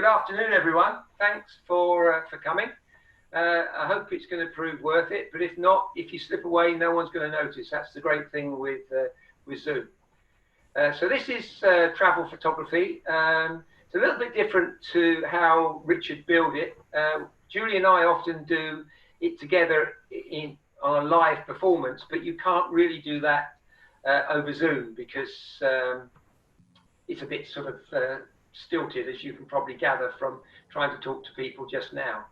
good afternoon, everyone. Thanks for coming. I hope it's going to prove worth it, but if not, if you slip away, no one's going to notice. That's the great thing with Zoom. So this is travel photography. It's a little bit different to how Richard built it. Julie and I often do it together on a live performance, but you can't really do that over Zoom because it's a bit sort of stilted, as you can probably gather from trying to talk to people just now.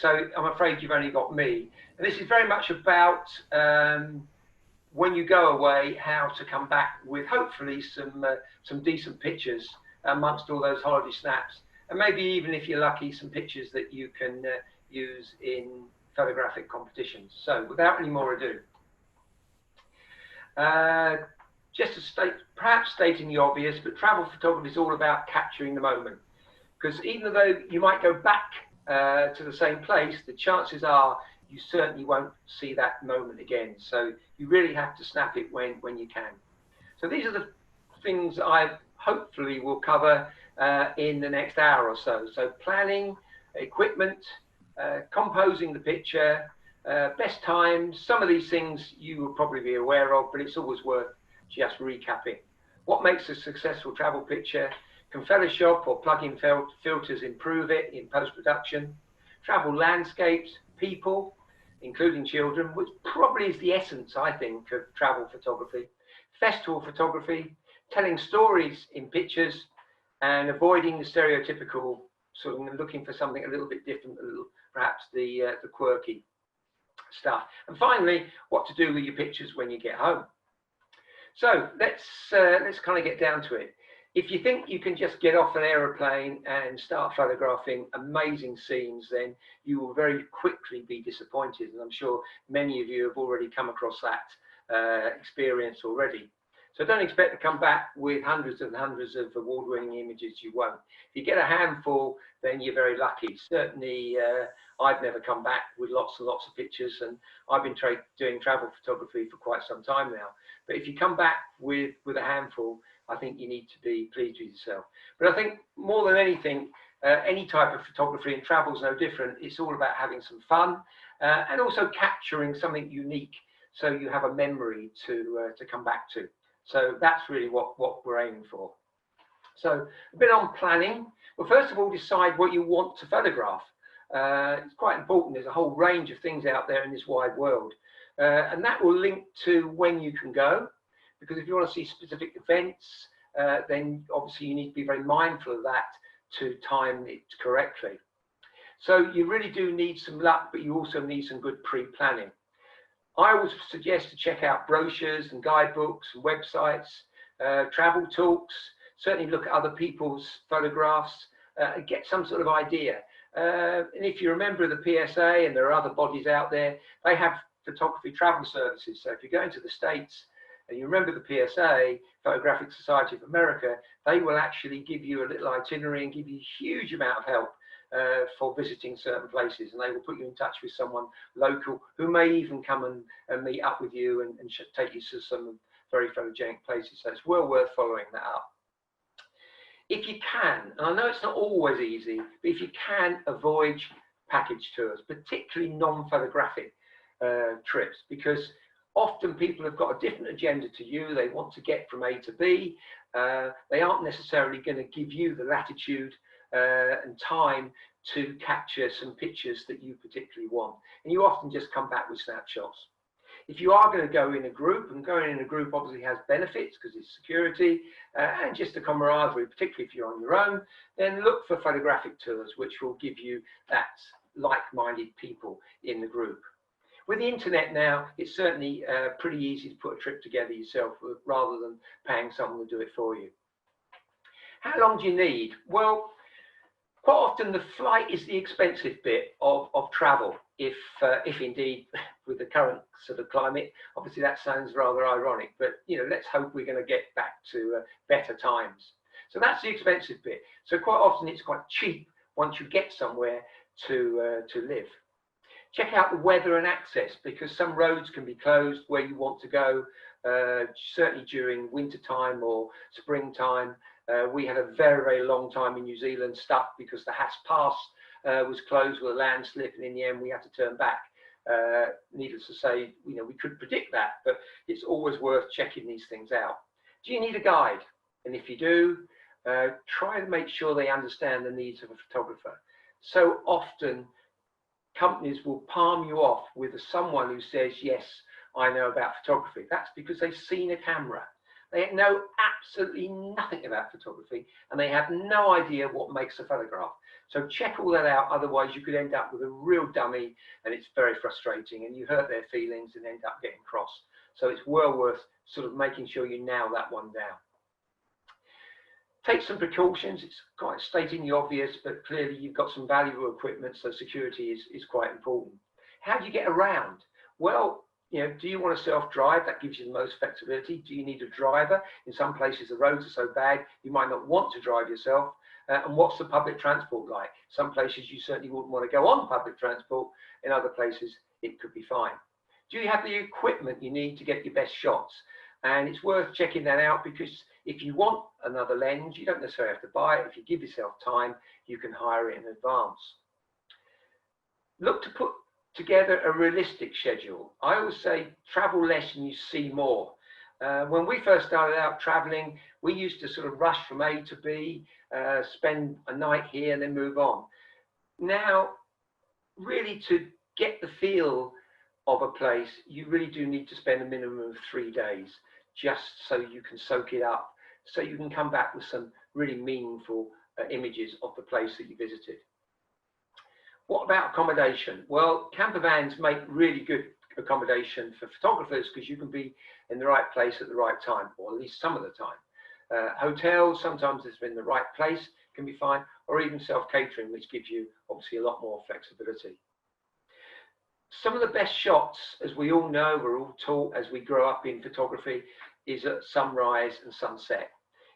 So I'm afraid you've only got me. And this is very much about when you go away, how to come back with hopefully some decent pictures amongst all those holiday snaps. And maybe even if you're lucky, some pictures that you can use in photographic competitions. So without any more ado, just to state, perhaps stating the obvious, but travel photography is all about capturing the moment. Because even though you might go back to the same place, the chances are you certainly won't see that moment again. So you really have to snap it when you can. So these are the things I hopefully will cover in the next hour or so. So planning, equipment, composing the picture, best times. Some of these things you will probably be aware of, but it's always worth just recapping. What makes a successful travel picture? Can Photoshop or plug-in filters improve it in post-production? Travel landscapes, people, including children, which probably is the essence, I think, of travel photography. Festival photography, telling stories in pictures and avoiding the stereotypical, sort of looking for something a little bit different, a little, perhaps the quirky stuff. And finally, what to do with your pictures when you get home. So let's kind of get down to it. If you think you can just get off an aeroplane and start photographing amazing scenes, then you will very quickly be disappointed. And I'm sure many of you have already come across that experience already. So don't expect to come back with hundreds and hundreds of award-winning images. You won't. If you get a handful, then you're very lucky. Certainly, I've never come back with lots and lots of pictures, and I've been doing travel photography for quite some time now. But if you come back with a handful, I think you need to be pleased with yourself. But I think more than anything, any type of photography, and travel is no different, it's all about having some fun and also capturing something unique so you have a memory to come back to. So that's really what we're aiming for. So a bit on planning. Well, first of all, decide what you want to photograph. It's quite important. There's a whole range of things out there in this wide world. And that will link to when you can go. Because if you want to see specific events, then obviously you need to be very mindful of that to time it correctly. So you really do need some luck, but you also need some good pre-planning. I would suggest to check out brochures and guidebooks and websites, travel talks, certainly look at other people's photographs and get some sort of idea. And if you're a member of the PSA, and there are other bodies out there, they have photography travel services. So if you're going to the States and you remember the PSA, Photographic Society of America, they will actually give you a little itinerary and give you a huge amount of help for visiting certain places, and they will put you in touch with someone local who may even come and meet up with you and take you to some very photogenic places. So it's well worth following that up. If you can, and I know it's not always easy, but if you can, avoid package tours, particularly non-photographic trips, because often people have got a different agenda to you. They want to get from A to B. They aren't necessarily going to give you the latitude and time to capture some pictures that you particularly want. And you often just come back with snapshots. If you are going to go in a group, and going in a group obviously has benefits because it's security and just a camaraderie, particularly if you're on your own, then look for photographic tours, which will give you that like-minded people in the group. With the internet now, it's certainly pretty easy to put a trip together yourself rather than paying someone to do it for you. How long do you need? Well, quite often the flight is the expensive bit of travel, if indeed with the current sort of climate. Obviously that sounds rather ironic, but you know, let's hope we're going to get back to better times. So that's the expensive bit. So quite often it's quite cheap once you get somewhere to live. Check out the weather and access, because some roads can be closed where you want to go, certainly during winter time or springtime. We had a very, very long time in New Zealand stuck because the Haas Pass was closed with a landslip, and in the end we had to turn back. Needless to say, we could predict that, but it's always worth checking these things out. Do you need a guide? And if you do, try to make sure they understand the needs of a photographer. So often companies will palm you off with someone who says, yes, I know about photography. That's because they've seen a camera. They know absolutely nothing about photography, and they have no idea what makes a photograph. So check all that out, otherwise you could end up with a real dummy, and it's very frustrating, and you hurt their feelings and end up getting cross. So it's well worth sort of making sure you nail that one down. Take some precautions. It's quite stating the obvious, but clearly you've got some valuable equipment, so security is quite important. How do you get around? Well, do you want to self-drive? That gives you the most flexibility. Do you need a driver? In some places the roads are so bad you might not want to drive yourself. And what's the public transport like? Some places you certainly wouldn't want to go on public transport. In other places it could be fine. Do you have the equipment you need to get your best shots? And it's worth checking that out, because if you want another lens, you don't necessarily have to buy it. If you give yourself time, you can hire it in advance. Look to put together a realistic schedule. I always say travel less and you see more. When we first started out traveling, we used to sort of rush from A to B, spend a night here and then move on. Now, really to get the feel of a place, you really do need to spend a minimum of 3 days, just so you can soak it up, so you can come back with some really meaningful images of the place that you visited. What about accommodation? Well, camper vans make really good accommodation for photographers, because you can be in the right place at the right time, or at least some of the time. Hotels, sometimes it's in the right place, can be fine, or even self-catering, which gives you obviously a lot more flexibility. Some of the best shots, as we all know, we're all taught as we grow up in photography, is at sunrise and sunset.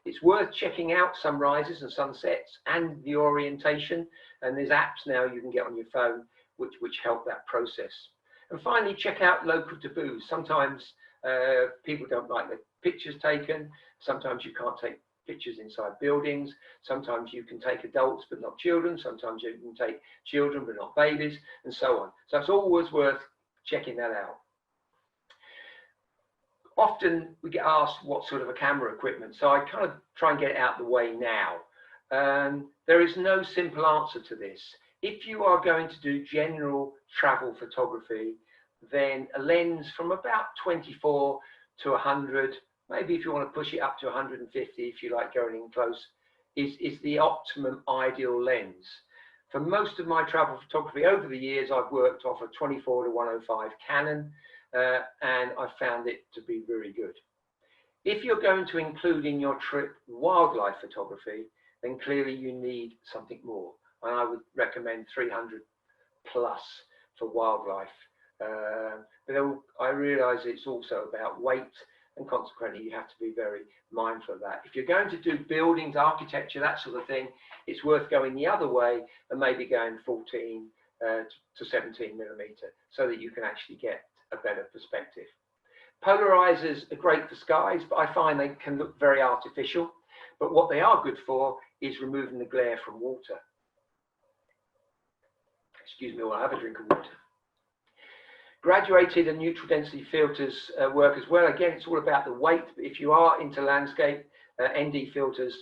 It's worth checking out sunrises and sunsets and the orientation, and there's apps now you can get on your phone which help that process. And finally, check out local taboos. Sometimes people don't like the pictures taken. Sometimes you can't take pictures inside buildings. Sometimes you can take adults but not children. Sometimes you can take children but not babies, and so on. So it's always worth checking that out. Often we get asked what sort of a camera equipment, so I kind of try and get it out of the way now. There is no simple answer to this. If you are going to do general travel photography, then a lens from about 24 to 100, maybe if you want to push it up to 150 if you like going in close, is the optimum ideal lens. For most of my travel photography over the years, I've worked off a 24 to 105 Canon, and I found it to be very good. If you're going to include in your trip wildlife photography, then clearly you need something more. And I would recommend 300 plus for wildlife. But I realize it's also about weight, and consequently you have to be very mindful of that. If you're going to do buildings, architecture, that sort of thing, it's worth going the other way and maybe going 14 to 17 millimeter, so that you can actually get a better perspective. Polarizers are great for skies, but I find they can look very artificial. But what they are good for is removing the glare from water. Excuse me while I have a drink of water. Graduated and neutral density filters work as well. Again, it's all about the weight, but if you are into landscape, ND filters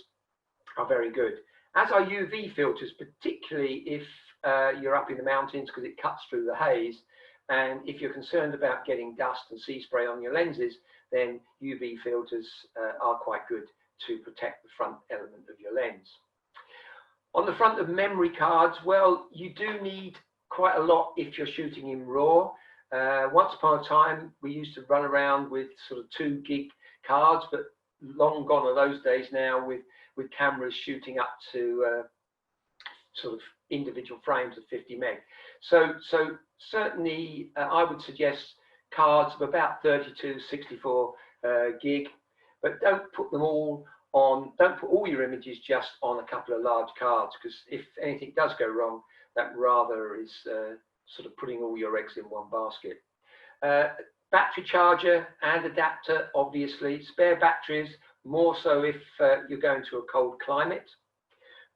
are very good. As are UV filters, particularly if you're up in the mountains, because it cuts through the haze. And if you're concerned about getting dust and sea spray on your lenses, then UV filters are quite good to protect the front element of your lens. On the front of memory cards, well, you do need quite a lot if you're shooting in RAW. Once upon a time, we used to run around with sort of 2 gig cards, but long gone are those days now with cameras shooting up to sort of individual frames of 50 meg. So certainly I would suggest cards of about 32, 64 gig, but don't put them all on, don't put all your images just on a couple of large cards, because if anything does go wrong, that rather is sort of putting all your eggs in one basket. Battery charger and adapter, obviously. Spare batteries more so if you're going to a cold climate.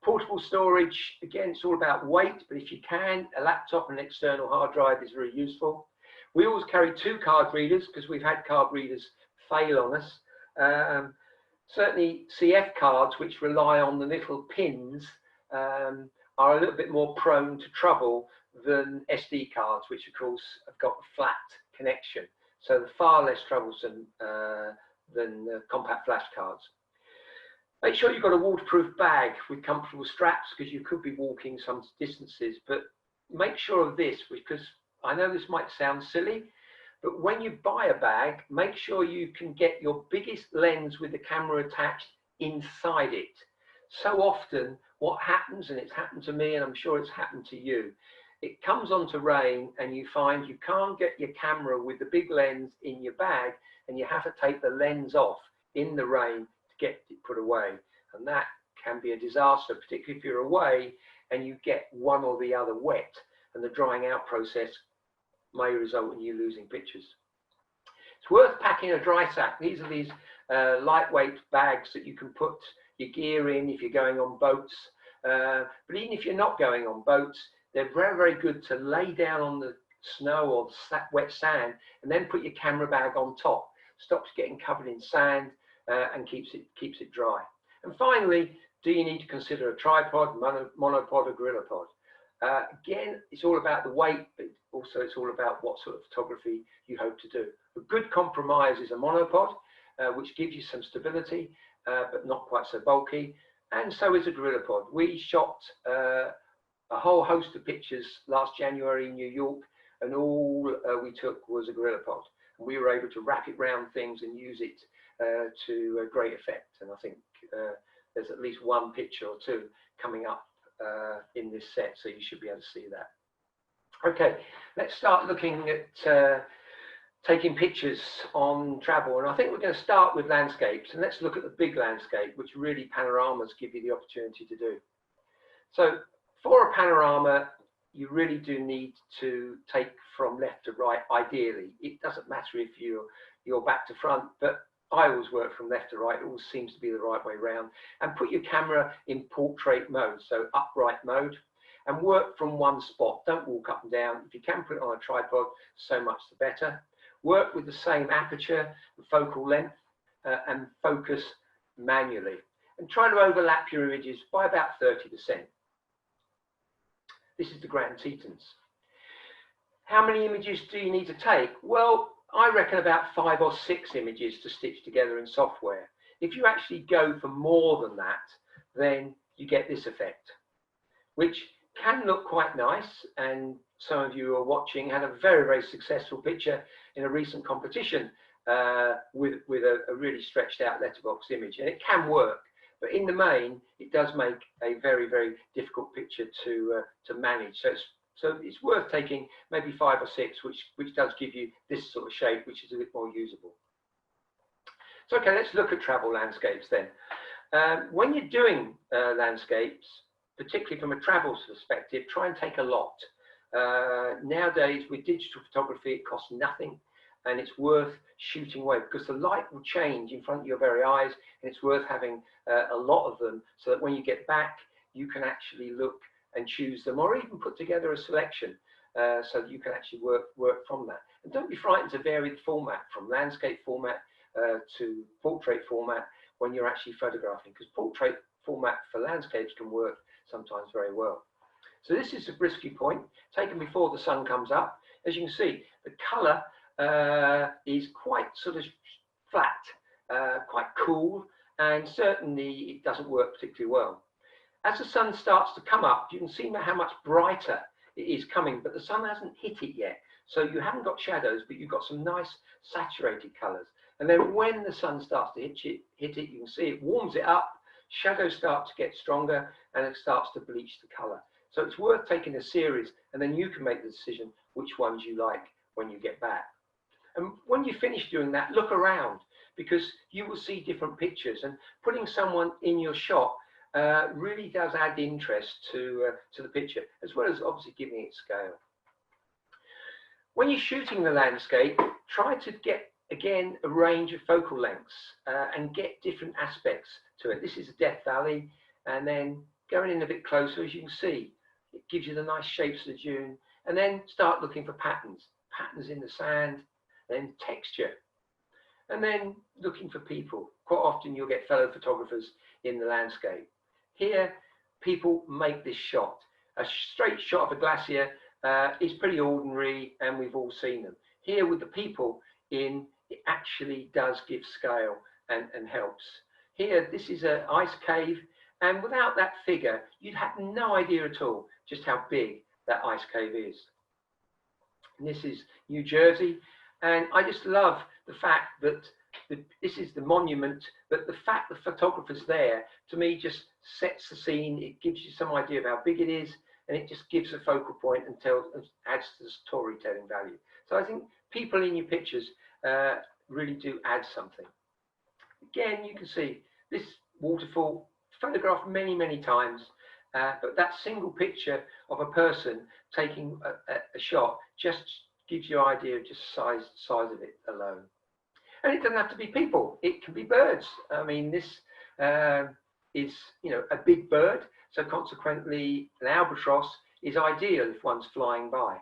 Portable storage, again, it's all about weight, but if you can, a laptop and an external hard drive is very useful. We always carry 2 card readers because we've had card readers fail on us. Certainly CF cards, which rely on the little pins, are a little bit more prone to trouble than SD cards, which of course have got a flat connection. So they're far less troublesome than compact flash cards. Make sure you've got a waterproof bag with comfortable straps because you could be walking some distances, but make sure of this because I know this might sound silly, but when you buy a bag, make sure you can get your biggest lens with the camera attached inside it. So often what happens, and it's happened to me and I'm sure it's happened to you, it comes onto rain and you find you can't get your camera with the big lens in your bag and you have to take the lens off in the rain to get it put away. And that can be a disaster, particularly if you're away and you get one or the other wet, and the drying out process may result in you losing pictures. It's worth packing a dry sack. These are these lightweight bags that you can put your gear in if you're going on boats. But even if you're not going on boats, they're very, very good to lay down on the snow or the wet sand and then put your camera bag on top. Stops getting covered in sand and keeps it dry. And finally, do you need to consider a tripod, monopod or gorilla pod? Again, it's all about the weight, but also it's all about what sort of photography you hope to do. A good compromise is a monopod, which gives you some stability, but not quite so bulky. And so is a gorilla pod. We shot a whole host of pictures last January in New York, and all we took was a gorilla pod. And we were able to wrap it around things and use it to great effect. And I think there's at least one picture or two coming up in this set, so you should be able to see that. Okay, let's start looking at taking pictures on travel, and I think we're going to start with landscapes, and let's look at the big landscape, which really panoramas give you the opportunity to do. So for a panorama, you really do need to take from left to right, ideally. It doesn't matter if you're back to front, but I always work from left to right. It always seems to be the right way round. And put your camera in portrait mode, so upright mode, and work from one spot. Don't walk up and down. If you can put it on a tripod, so much the better. Work with the same aperture, focal length, and focus manually. And try to overlap your images by about 30%. This is the Grand Tetons. How many images do you need to take? Well, I reckon about 5 or 6 images to stitch together in software. If you actually go for more than that, then you get this effect, which can look quite nice. And some of you who are watching had a very, very successful picture in a recent competition with a really stretched out letterbox image. And it can work, but in the main, it does make a very, very difficult picture to manage. So it's worth taking maybe 5 or 6, which does give you this sort of shape, which is a bit more usable. So okay, let's look at travel landscapes then. When you're doing landscapes, particularly from a travel perspective, try and take a lot. Nowadays with digital photography, it costs nothing, and it's worth shooting away because the light will change in front of your very eyes, and it's worth having a lot of them so that when you get back, you can actually look and choose them, or even put together a selection so that you can actually work from that. And don't be frightened to vary the format from landscape format to portrait format when you're actually photographing, because portrait format for landscapes can work sometimes very well. So this is a Brisky point taken before the sun comes up. As you can see, the colour is quite sort of flat, quite cool, and certainly it doesn't work particularly well. As the sun starts to come up, you can see how much brighter it is coming, but the sun hasn't hit it yet. So you haven't got shadows, but you've got some nice saturated colours. And then when the sun starts to hit it, you can see it warms it up, shadows start to get stronger, and it starts to bleach the colour. So it's worth taking a series, and then you can make the decision which ones you like when you get back. And when you finish doing that, look around, because you will see different pictures, and putting someone in your shot really does add interest to the picture, as well as obviously giving it scale. When you're shooting the landscape, try to get again, a range of focal lengths and get different aspects to it. This is a Death Valley, and then going in a bit closer, as you can see, it gives you the nice shapes of the dune, and then start looking for patterns in the sand, then texture, and then looking for people. Quite often you'll get fellow photographers in the landscape. Here, people make this shot. A straight shot of a glacier is pretty ordinary, and we've all seen them. Here with the people in, it actually does give scale and helps. Here, this is an ice cave, and without that figure, you'd have no idea at all just how big that ice cave is. And this is New Jersey, and I just love the fact that this is the monument, but the fact the photographer's there, to me, just sets the scene. It gives you some idea of how big it is, and it just gives a focal point and adds to the storytelling value. So I think people in your pictures really do add something. Again, you can see this waterfall photographed many, many times, but that single picture of a person taking a shot just gives you an idea of just size of it alone. And it doesn't have to be people, it can be birds. I mean, this is, you know, a big bird, so consequently an albatross is ideal if one's flying by.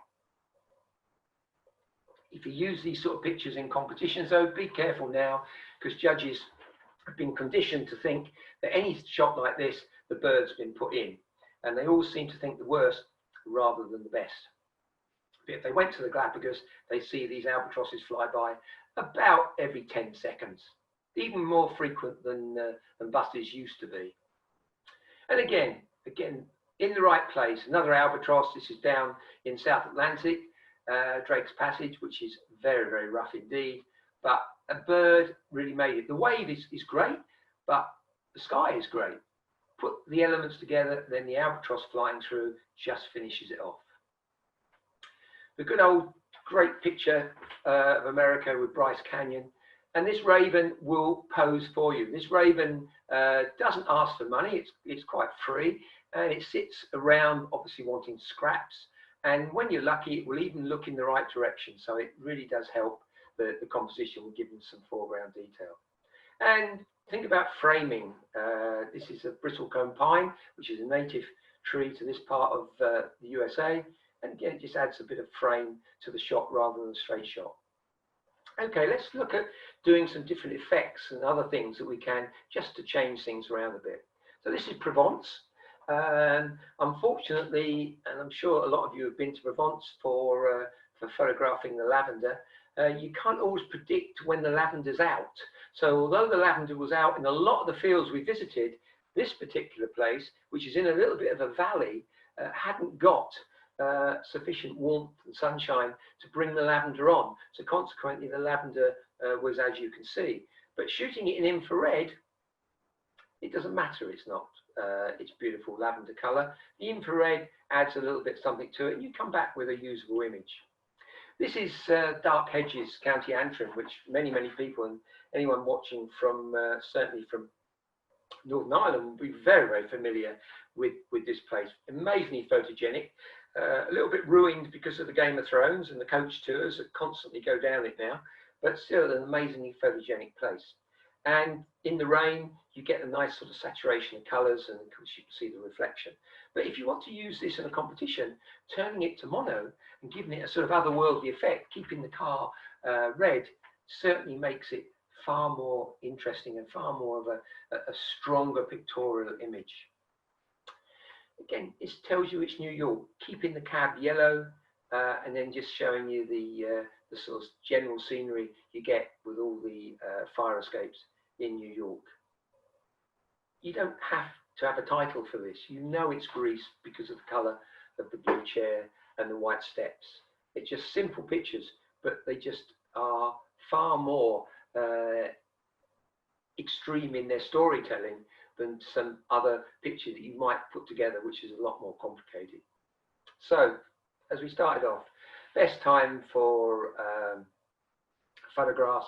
If you use these sort of pictures in competitions, though, be careful now, because judges have been conditioned to think that any shot like this, the bird's been put in, and they all seem to think the worst rather than the best. But if they went to the Galapagos, they see these albatrosses fly by about every 10 seconds, even more frequent than buses used to be. And again, in the right place, another albatross. This is down in South Atlantic, Drake's Passage, which is very, very rough indeed, but a bird really made it. The wave is great, but the sky is great. Put the elements together, then the albatross flying through just finishes it off. The good old great picture of America with Bryce Canyon, and this raven will pose for you. This raven doesn't ask for money, it's quite free, and it sits around obviously wanting scraps, and when you're lucky it will even look in the right direction, so it really does help the composition with giving some foreground detail. And think about framing. This is a bristlecone pine, which is a native tree to this part of the USA, and again it just adds a bit of frame to the shot rather than a straight shot. Okay, let's look at doing some different effects and other things that we can just to change things around a bit. So this is Provence. Unfortunately, and I'm sure a lot of you have been to Provence for photographing the lavender, you can't always predict when the lavender's out. So although the lavender was out in a lot of the fields we visited, this particular place, which is in a little bit of a valley, hadn't got sufficient warmth and sunshine to bring the lavender on. So consequently, the lavender was, as you can see. But shooting it in infrared, it doesn't matter. It's not. It's beautiful lavender color. The infrared adds a little bit something to it, and you come back with a usable image. This is Dark Hedges, County Antrim, which many people and anyone watching from certainly from Northern Ireland will be very, very familiar with this place. Amazingly photogenic, a little bit ruined because of the Game of Thrones and the coach tours that constantly go down it now, but still an amazingly photogenic place. And in the rain, you get a nice sort of saturation of colours, and of course you can see the reflection. But if you want to use this in a competition, turning it to mono and giving it a sort of otherworldly effect, keeping the car red, certainly makes it far more interesting and far more of a stronger pictorial image. Again, this tells you it's New York, keeping the cab yellow and then just showing you the sort of general scenery you get with all the fire escapes in New York. You don't have to have a title for this. You know it's Greece because of the colour of the blue chair and the white steps. It's just simple pictures, but they just are far more extreme in their storytelling than some other picture that you might put together, which is a lot more complicated. So, as we started off, best time for photographs,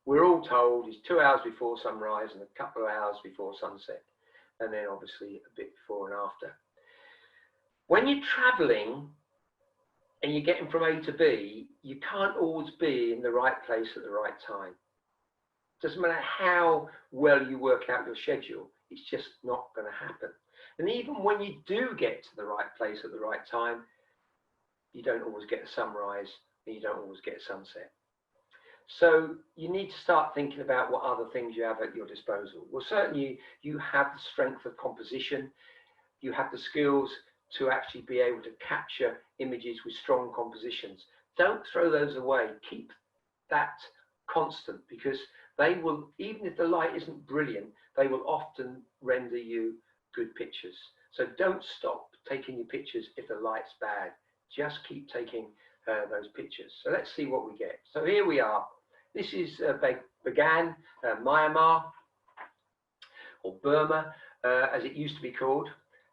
we're all told, is 2 hours before sunrise and a couple of hours before sunset, and then obviously a bit before and after. When you're traveling, and you're getting from A to B, you can't always be in the right place at the right time. Doesn't matter how well you work out your schedule, it's just not going to happen. And even when you do get to the right place at the right time, you don't always get a sunrise and you don't always get a sunset. So you need to start thinking about what other things you have at your disposal. Well, certainly you have the strength of composition, you have the skills to actually be able to capture images with strong compositions. Don't throw those away. Keep that constant, because they will, even if the light isn't brilliant, they will often render you good pictures. So don't stop taking your pictures if the light's bad. Just keep taking those pictures. So let's see what we get. So here we are. This is Bagan, Myanmar, or Burma, as it used to be called.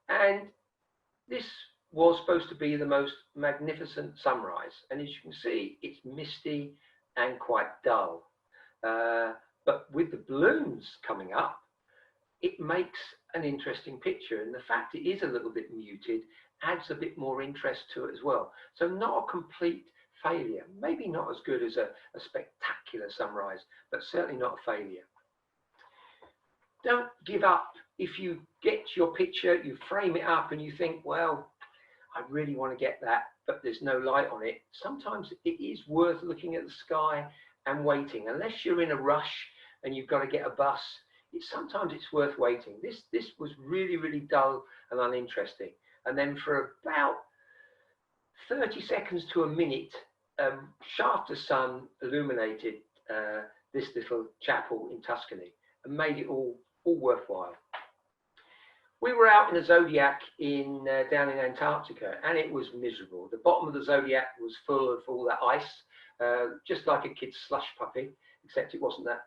And this was supposed to be the most magnificent sunrise. And as you can see, it's misty and quite dull. But with the balloons coming up, it makes an interesting picture. And the fact it is a little bit muted adds a bit more interest to it as well. So not a complete failure. Maybe not as good as a spectacular sunrise, but certainly not a failure. Don't give up. If you get your picture, you frame it up and you think, well, I really want to get that, but there's no light on it. Sometimes it is worth looking at the sky and waiting. Unless you're in a rush and you've got to get a bus, sometimes it's worth waiting. This was really, really dull and uninteresting. And then for about 30 seconds to a minute, shaft of sun illuminated this little chapel in Tuscany and made it all worthwhile. We were out in the Zodiac down in Antarctica, and it was miserable. The bottom of the Zodiac was full of all that ice, just like a kid's slush puppy, except it wasn't that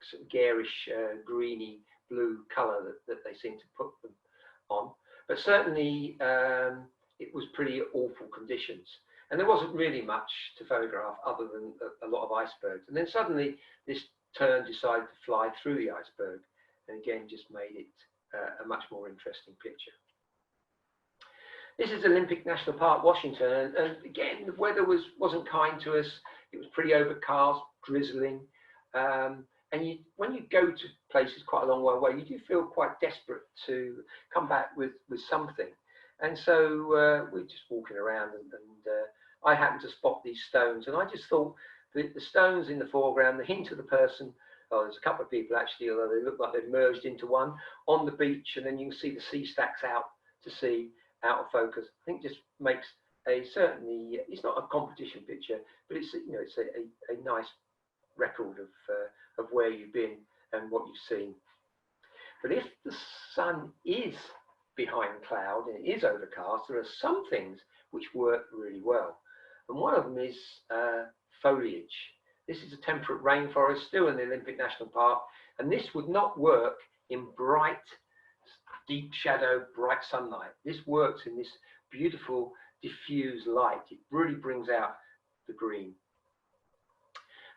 sort of garish, greeny blue colour that they seem to put them on. But certainly it was pretty awful conditions. And there wasn't really much to photograph other than a lot of icebergs. And then suddenly this tern decided to fly through the iceberg, and again just made it a much more interesting picture. This is Olympic National Park, Washington, and again the weather wasn't kind to us. It was pretty overcast, drizzling, and when you go to places quite a long way away, you do feel quite desperate to come back with something. And so we're just walking around, and I happened to spot these stones, and I just thought the stones in the foreground, the hint of the person. Oh, there's a couple of people actually, although they look like they've merged into one, on the beach, and then you can see the sea stacks out to sea, out of focus. I think just makes certainly, it's not a competition picture, but it's it's a nice record of where you've been and what you've seen. But if the sun is behind cloud and it is overcast, there are some things which work really well, and one of them is foliage. This is a temperate rainforest, still in the Olympic National Park, and this would not work in bright, deep shadow, bright sunlight. This works in this beautiful, diffuse light. It really brings out the green.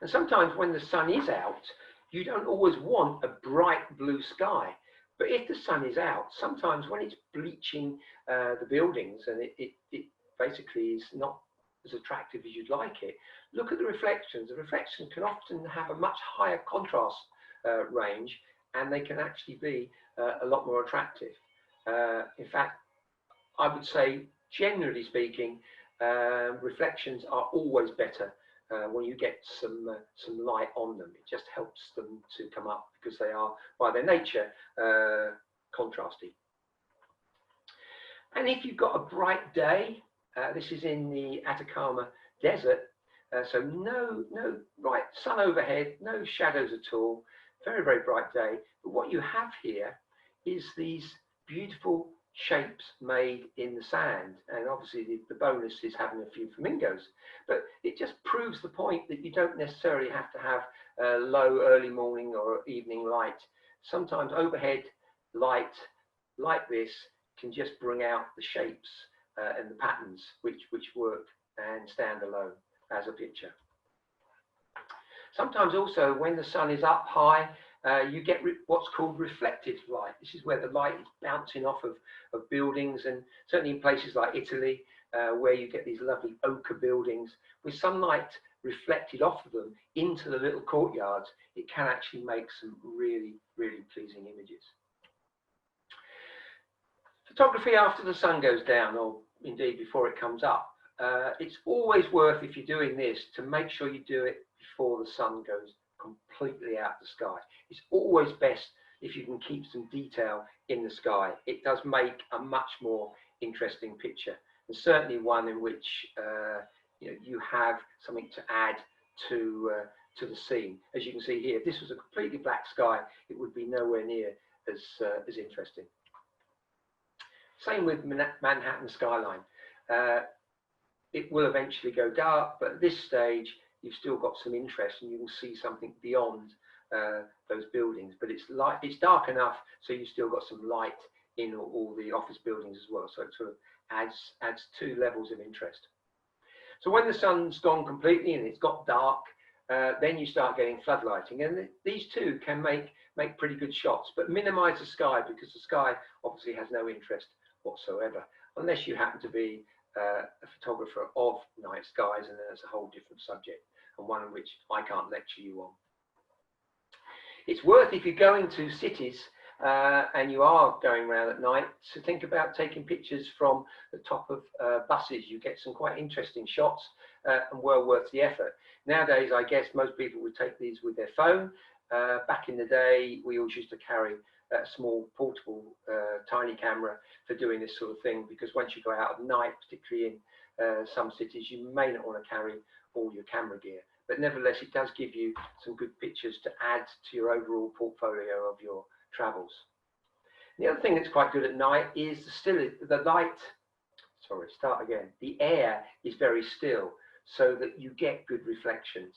And sometimes when the sun is out, you don't always want a bright blue sky. But if the sun is out, sometimes when it's bleaching the buildings and it basically is not as attractive as you'd like it, look at the reflections. The reflections can often have a much higher contrast range, and they can actually be a lot more attractive. In fact, I would say, generally speaking, reflections are always better when you get some light on them. It just helps them to come up because they are, by their nature, contrasty. And if you've got a bright day, this is in the Atacama Desert, so no bright sun overhead, no shadows at all, very, very bright day. But what you have here is these beautiful shapes made in the sand, and obviously the bonus is having a few flamingos, but it just proves the point that you don't necessarily have to have low early morning or evening light. Sometimes overhead light like this can just bring out the shapes and the patterns which work and stand alone as a picture. Sometimes also when the sun is up high, you get what's called reflected light. This is where the light is bouncing off of buildings, and certainly in places like Italy, where you get these lovely ochre buildings with sunlight reflected off of them into the little courtyards, it can actually make some really, really pleasing images. Photography after the sun goes down, or indeed before it comes up. It's always worth, if you're doing this, to make sure you do it before the sun goes completely out the sky. It's always best if you can keep some detail in the sky. It does make a much more interesting picture, and certainly one in which you have something to add to the scene. As you can see here, if this was a completely black sky, it would be nowhere near as interesting. Same with Manhattan skyline. It will eventually go dark, but at this stage you've still got some interest and you can see something beyond those buildings. But it's dark enough so you've still got some light in all the office buildings as well. So it sort of adds two levels of interest. So when the sun's gone completely and it's got dark, then you start getting floodlighting, and these two can make pretty good shots, but minimize the sky, because the sky obviously has no interest whatsoever, unless you happen to be a photographer of night skies, and then it's a whole different subject, and one in which I can't lecture you on. It's worth, if you're going to cities and you are going around at night, to think about taking pictures from the top of buses. You get some quite interesting shots and well worth the effort. Nowadays, I guess most people would take these with their phone. Back in the day, we always used to carry a small portable tiny camera for doing this sort of thing, because once you go out at night, particularly in some cities, you may not want to carry all your camera gear. But nevertheless, it does give you some good pictures to add to your overall portfolio of your travels. The other thing that's quite good at night is the light. Sorry, start again. The air is very still, so that you get good reflections.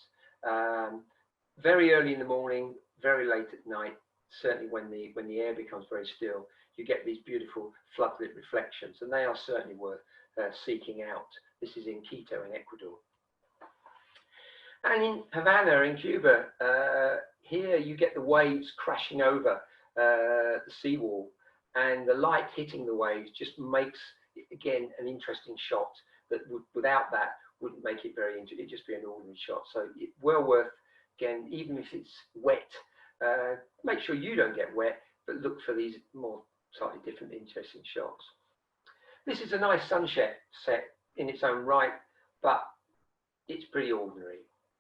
Very early in the morning, very late at night, certainly when the air becomes very still, you get these beautiful floodlit reflections, and they are certainly worth seeking out. This is in Quito in Ecuador. And in Havana in Cuba, here you get the waves crashing over the seawall, and the light hitting the waves just makes, again, an interesting shot that without that wouldn't make it very interesting. It'd just be an ordinary shot. So well worth, again, even if it's wet, make sure you don't get wet, but look for these more slightly different, interesting shots. This is a nice sunset set in its own right, but it's pretty ordinary.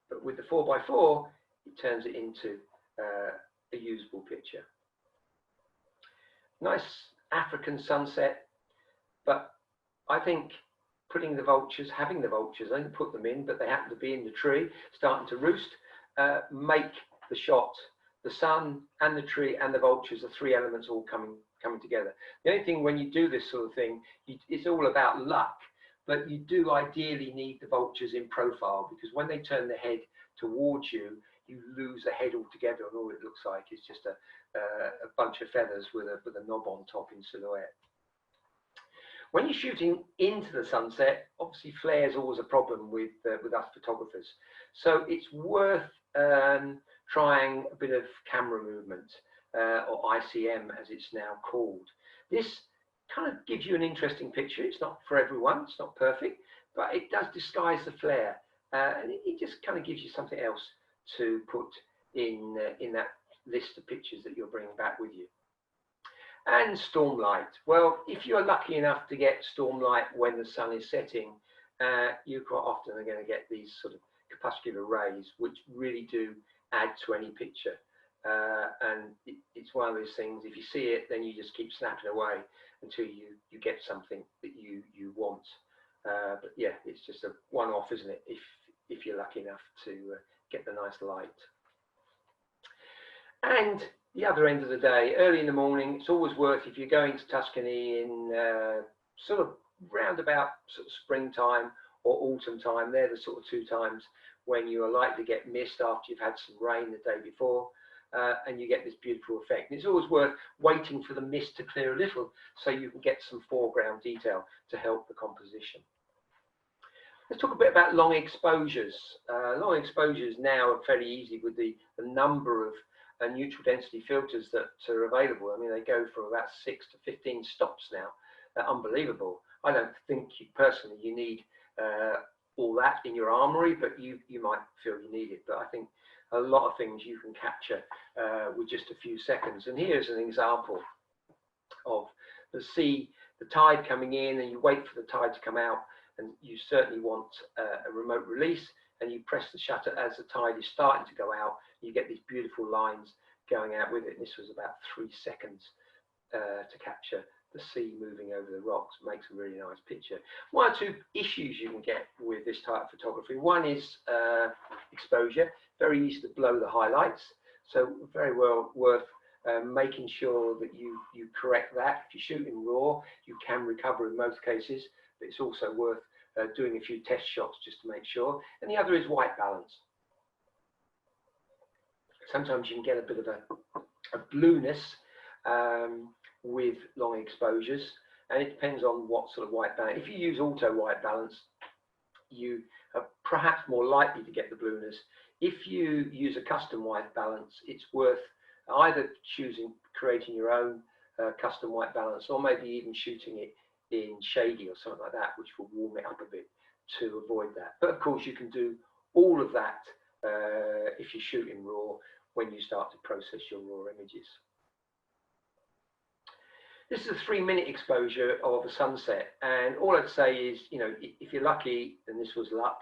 But with the 4x4, it turns it into a usable picture. Nice African sunset, but I think having the vultures, I didn't put them in, but they happen to be in the tree, starting to roost, make the shot. The sun and the tree and the vultures are three elements all coming together. The only thing when you do this sort of thing, it's all about luck, but you do ideally need the vultures in profile, because when they turn their head towards you, you lose the head altogether, and all it looks like is just a bunch of feathers with a knob on top in silhouette. When you're shooting into the sunset, obviously flare is always a problem with us photographers. So it's worth trying a bit of camera movement, or ICM as it's now called. This kind of gives you an interesting picture. It's not for everyone, it's not perfect, but it does disguise the flare, and it just kind of gives you something else to put in that list of pictures that you're bringing back with you. And stormlight. Well, if you're lucky enough to get stormlight when the sun is setting, you quite often are going to get these sort of crepuscular rays, which really do add to any picture. And it's one of those things, if you see it, then you just keep snapping away until you get something that you want. But yeah, it's just a one-off, isn't it, if you're lucky enough to get the nice light. And the other end of the day, early in the morning, it's always worth, if you're going to Tuscany in sort of round about sort of springtime or autumn time, they're the sort of two times when you are likely to get mist after you've had some rain the day before, and you get this beautiful effect. And it's always worth waiting for the mist to clear a little so you can get some foreground detail to help the composition. Let's talk a bit about long exposures. Long exposures now are fairly easy with the number of neutral density filters that are available. I mean, they go from about 6 to 15 stops now. Unbelievable. I don't think personally you need all that in your armory, but you might feel you need it. But I think a lot of things you can capture with just a few seconds. And here's an example of the sea, the tide coming in, and you wait for the tide to come out, and you certainly want a remote release, and you press the shutter as the tide is starting to go out. You get these beautiful lines going out with it. And this was about 3 seconds to capture the sea moving over the rocks. Makes a really nice picture. One or two issues you can get with this type of photography. One is exposure. Very easy to blow the highlights, so very well worth making sure that you correct that. If you shoot in RAW, you can recover in most cases, but it's also worth doing a few test shots just to make sure. And the other is white balance. Sometimes you can get a bit of a blueness with long exposures, and it depends on what sort of white balance. If you use auto white balance, you are perhaps more likely to get the blueness. If you use a custom white balance, it's worth either creating your own custom white balance, or maybe even shooting it in shady or something like that, which will warm it up a bit to avoid that. But of course you can do all of that if you shoot in RAW when you start to process your RAW images. This is a 3-minute exposure of a sunset, and all I'd say is, you know, if you're lucky, and this was luck,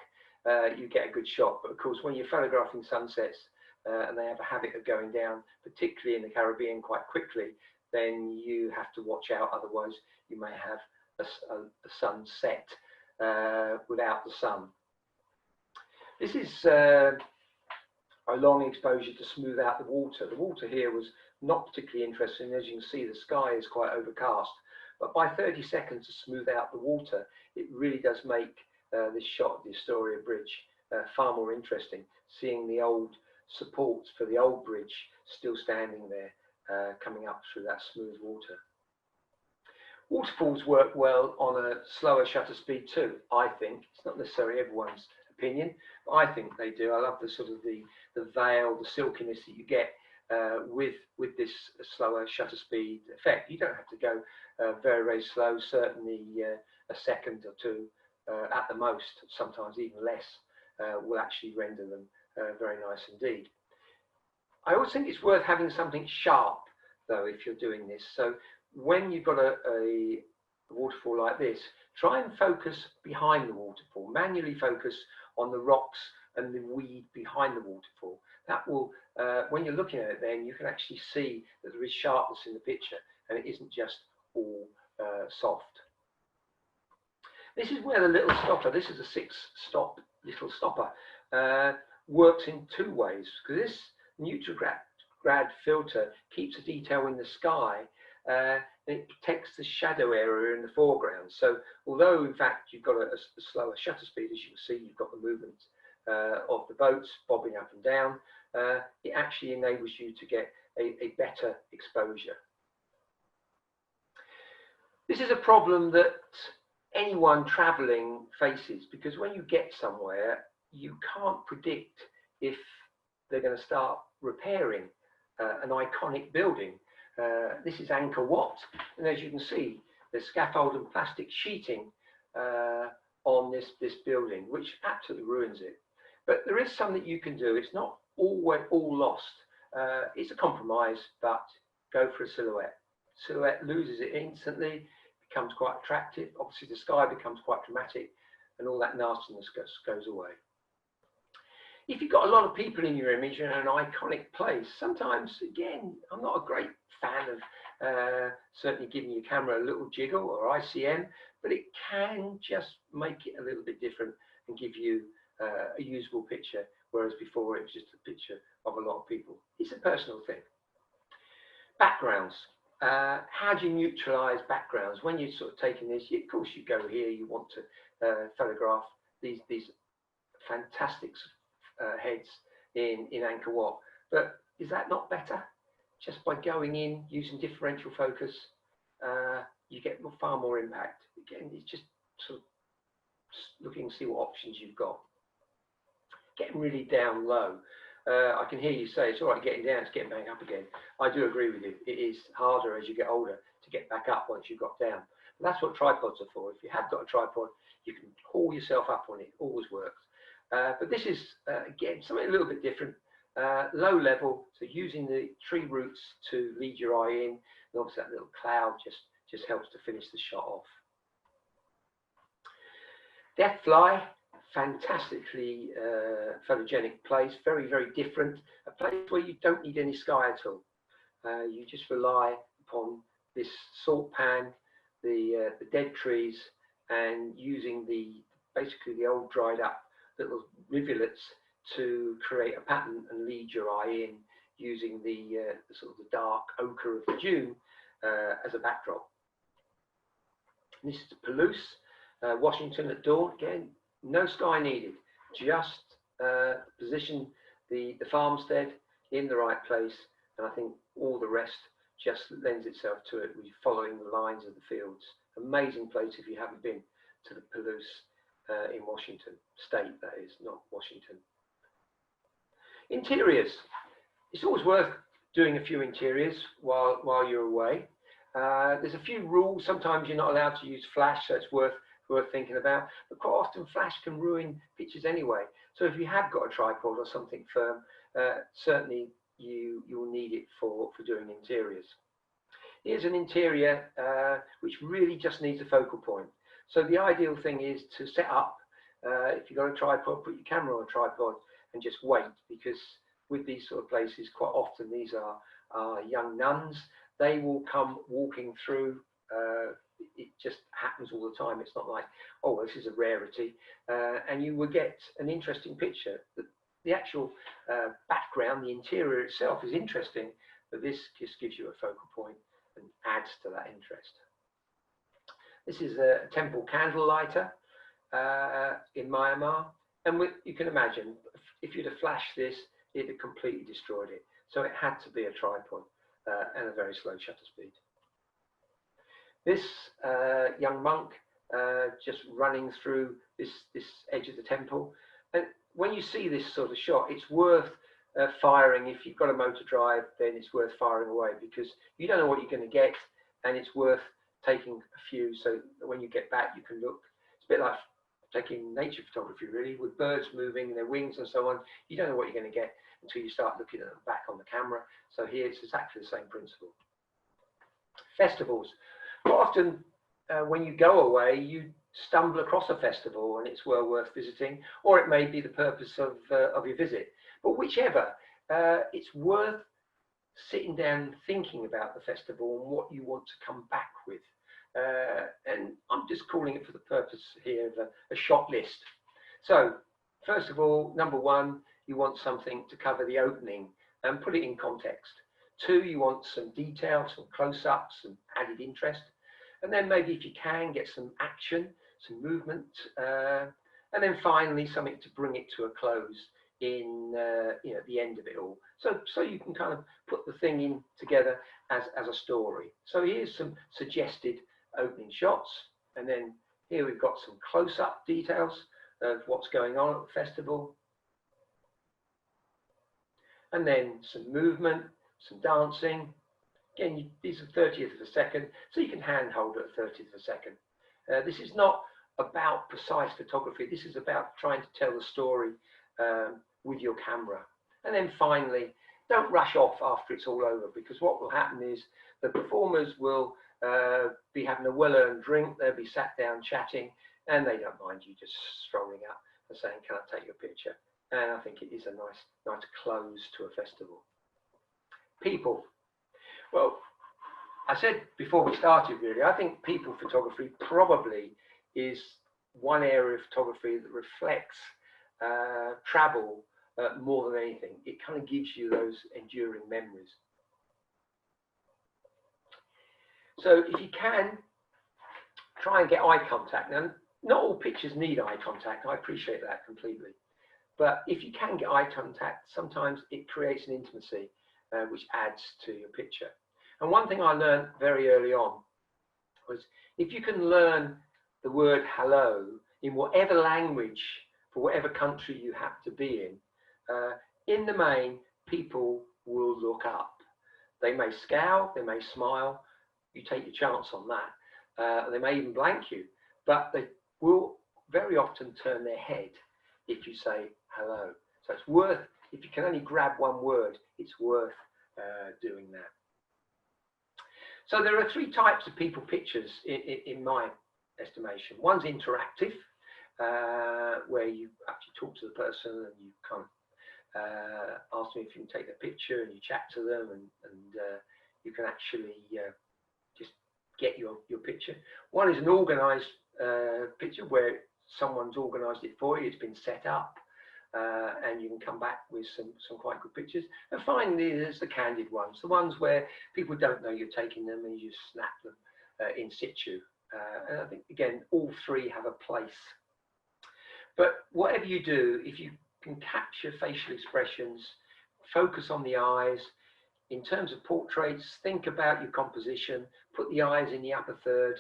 you get a good shot. But of course, when you're photographing sunsets and they have a habit of going down, particularly in the Caribbean, quite quickly, then you have to watch out. Otherwise, you may have a sunset without the sun. This is a long exposure to smooth out the water. The water here was not particularly interesting. As you can see, the sky is quite overcast, but by 30 seconds to smooth out the water, it really does make this shot of the Astoria Bridge far more interesting, seeing the old supports for the old bridge still standing there, coming up through that smooth water. Waterfalls work well on a slower shutter speed too, I think. It's not necessarily everyone's opinion, but I think they do. I love the sort of the veil, the silkiness that you get with this slower shutter speed effect. You don't have to go very, very slow, certainly a second or two at the most, sometimes even less, will actually render them very nice indeed. I always think it's worth having something sharp though if you're doing this. So when you've got a waterfall like this, try and focus behind the waterfall, manually focus on the rocks and the weed behind the waterfall. That will, when you're looking at it, then you can actually see that there is sharpness in the picture and it isn't just all soft. This is where the little stopper, this is a 6-stop little stopper, works in 2 ways, because this Nutrograd filter keeps the detail in the sky, and it protects the shadow area in the foreground. So although in fact you've got a slower shutter speed, as you can see, you've got the movement of the boats bobbing up and down, it actually enables you to get a better exposure. This is a problem that anyone traveling faces, because when you get somewhere, you can't predict if they're going to start repairing an iconic building. This is Angkor Wat, and as you can see, there's scaffold and plastic sheeting on this building, which absolutely ruins it. But there is something you can do. It's not all lost. It's a compromise, but go for a silhouette. Silhouette loses it instantly, becomes quite attractive. Obviously, the sky becomes quite dramatic, and all that nastiness goes away. If you've got a lot of people in your image in an iconic place, sometimes, again, I'm not a great fan of certainly giving your camera a little jiggle or ICM, but it can just make it a little bit different and give you a usable picture, whereas before it was just a picture of a lot of people. It's a personal thing. Backgrounds. How do you neutralize backgrounds? When you're sort of taking this, of course you go here, you want to photograph these fantastic heads in Angkor Wat, but is that not better? Just by going in, using differential focus, you get far more impact. Again, it's just sort of looking to see what options you've got. Getting really down low. I can hear you say it's all right getting down, it's getting back up again. I do agree with you. It is harder as you get older to get back up once you've got down. That's what tripods are for. If you have got a tripod, you can haul yourself up on it. It always works. But this is, again, something a little bit different. Low level, so using the tree roots to lead your eye in, and obviously that little cloud just helps to finish the shot off. Death Fly, fantastically photogenic place, very, very different. A place where you don't need any sky at all. You just rely upon this salt pan, the dead trees, and using basically the old dried up little rivulets to create a pattern and lead your eye in, using the sort of the dark ochre of the dune as a backdrop. And this is Palouse, Washington at dawn. Again, no sky needed, just position the farmstead in the right place, and I think all the rest just lends itself to it. We're following the lines of the fields. Amazing place if you haven't been to the Palouse in Washington State, that is, not Washington. Interiors. It's always worth doing a few interiors while you're away. There's a few rules. Sometimes you're not allowed to use flash, so it's worth thinking about. But quite often flash can ruin pictures anyway. So if you have got a tripod or something firm, certainly you'll need it for doing interiors. Here's an interior which really just needs a focal point. So the ideal thing is to set up, if you've got a tripod, put your camera on a tripod and just wait, because with these sort of places, quite often these are young nuns. They will come walking through. It just happens all the time. It's not like, oh, this is a rarity. And you will get an interesting picture. The actual background, the interior itself is interesting, but this just gives you a focal point and adds to that interest. This is a temple candle lighter in Myanmar. And you can imagine, if you'd have flashed this, it'd have completely destroyed it. So it had to be a tripod and a very slow shutter speed. This young monk just running through this edge of the temple. And when you see this sort of shot, it's worth firing. If you've got a motor drive, then it's worth firing away, because you don't know what you're going to get, and it's worth taking a few so that when you get back you can look. It's a bit like taking nature photography, really, with birds moving, their wings and so on. You don't know what you're going to get until you start looking at them back on the camera. So here it's exactly the same principle. Festivals. Quite often when you go away, you stumble across a festival and it's well worth visiting, or it may be the purpose of your visit. But whichever, it's worth sitting down thinking about the festival and what you want to come back with. And I'm just calling it for the purpose here of a shot list. So first of all, number one, you want something to cover the opening and put it in context. Two, you want some detail, some close-ups, some added interest. And then maybe if you can, get some action, some movement. And then finally, something to bring it to a close in the end of it all. So you can kind of put the thing in together as a story. So here's some suggested opening shots. And then here we've got some close-up details of what's going on at the festival. And then some movement, some dancing. Again, these are 30th of a second, so you can handhold at 30th of a second. This is not about precise photography. This is about trying to tell the story with your camera. And then finally, don't rush off after it's all over, because what will happen is the performers will be having a well-earned drink. They'll be sat down chatting, and they don't mind you just strolling up and saying, "Can I take your picture?" And I think it is a nice close to a festival. People. Well, I said before we started, really, I think people photography probably is one area of photography that reflects travel more than anything. It kind of gives you those enduring memories. So if you can, try and get eye contact. Now, not all pictures need eye contact. I appreciate that completely. But if you can get eye contact, sometimes it creates an intimacy which adds to your picture. And one thing I learned very early on was, if you can learn the word hello in whatever language for whatever country you have to be in the main, people will look up. They may scowl, they may smile. You take your chance on that. They may even blank you, but they will very often turn their head if you say hello. So it's worth, if you can only grab one word, it's worth doing that. So there are three types of people pictures in my estimation. One's interactive, where you actually talk to the person and you kind of ask them if you can take their picture, and you chat to them, and you can actually just get your picture. One is an organised picture where someone's organised it for you, it's been set up, and you can come back with some quite good pictures. And finally, there's the candid ones, the ones where people don't know you're taking them and you just snap them in situ. And I think, again, all three have a place. But whatever you do, if you can capture facial expressions, focus on the eyes. In terms of portraits, think about your composition, put the eyes in the upper third.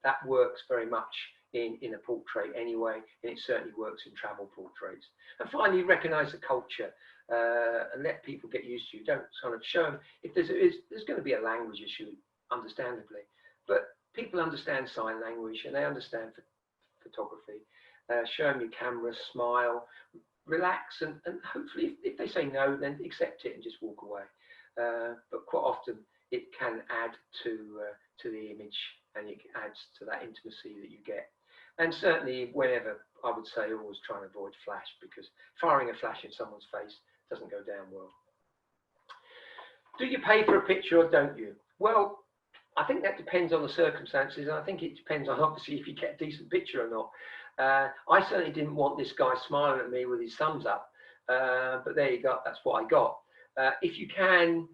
That works very much in a portrait anyway, and it certainly works in travel portraits. And finally, recognize the culture and let people get used to you. Don't kind of show them, if there's going to be a language issue, understandably, but people understand sign language and they understand photography. Show them your camera, smile, relax, and hopefully if they say no, then accept it and just walk away. But quite often it can add to the image, and it adds to that intimacy that you get. And certainly whenever, I would say, always try and avoid flash, because firing a flash in someone's face doesn't go down well. Do you pay for a picture or don't you? Well, I think that depends on the circumstances, and I think it depends on, obviously, if you get a decent picture or not. I certainly didn't want this guy smiling at me with his thumbs up, but there you go, that's what I got. If you can,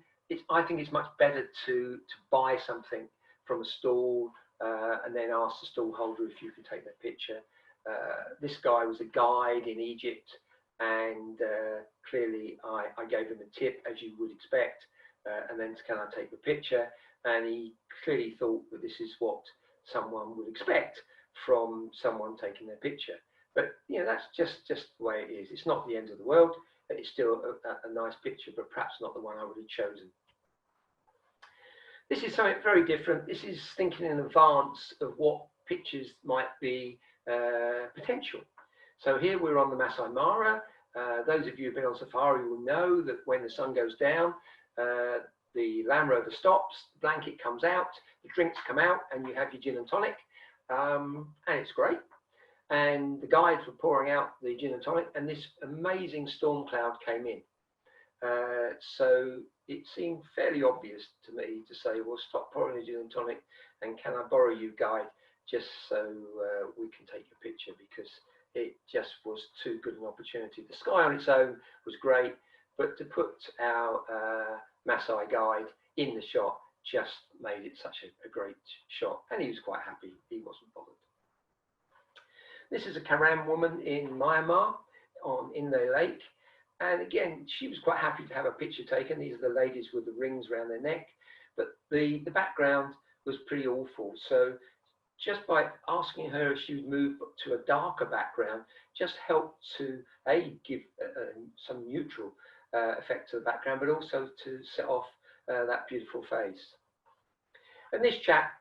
I think it's much better to buy something from a stall and then ask the stall holder if you can take their picture. This guy was a guide in Egypt, and clearly I gave him a tip, as you would expect, and then can I take the picture? And he clearly thought that this is what someone would expect from someone taking their picture. But you know, that's just the way it is. It's not the end of the world. It's still a nice picture, but perhaps not the one I would have chosen. This is something very different. This is thinking in advance of what pictures might be potential. So here we're on the Masai Mara. Those of you who've been on safari will know that when the sun goes down, the Land Rover stops, the blanket comes out, the drinks come out, and you have your gin and tonic, and it's great. And the guides were pouring out the gin and tonic, and this amazing storm cloud came in. So it seemed fairly obvious to me to say, well, stop pouring the gin and tonic, and can I borrow you, guide, just so we can take your picture, because it just was too good an opportunity. The sky on its own was great, but to put our Masai guide in the shot just made it such a great shot, and he was quite happy. He wasn't bothered. This is a Karam woman in Myanmar in the lake, and again, she was quite happy to have a picture taken. These are the ladies with the rings around their neck, but the background was pretty awful. So just by asking her if she would move to a darker background just helped to give some neutral effect to the background, but also to set off that beautiful face. And this chap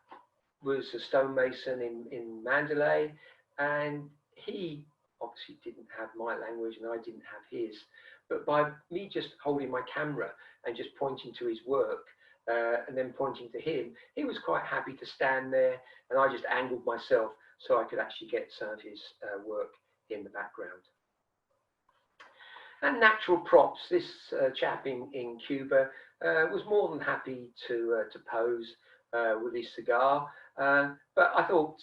was a stonemason in Mandalay, and he obviously didn't have my language and I didn't have his, but by me just holding my camera and just pointing to his work and then pointing to him, he was quite happy to stand there, and I just angled myself so I could actually get some of his work in the background. And natural props. This chap in Cuba was more than happy to pose with his cigar, but I thought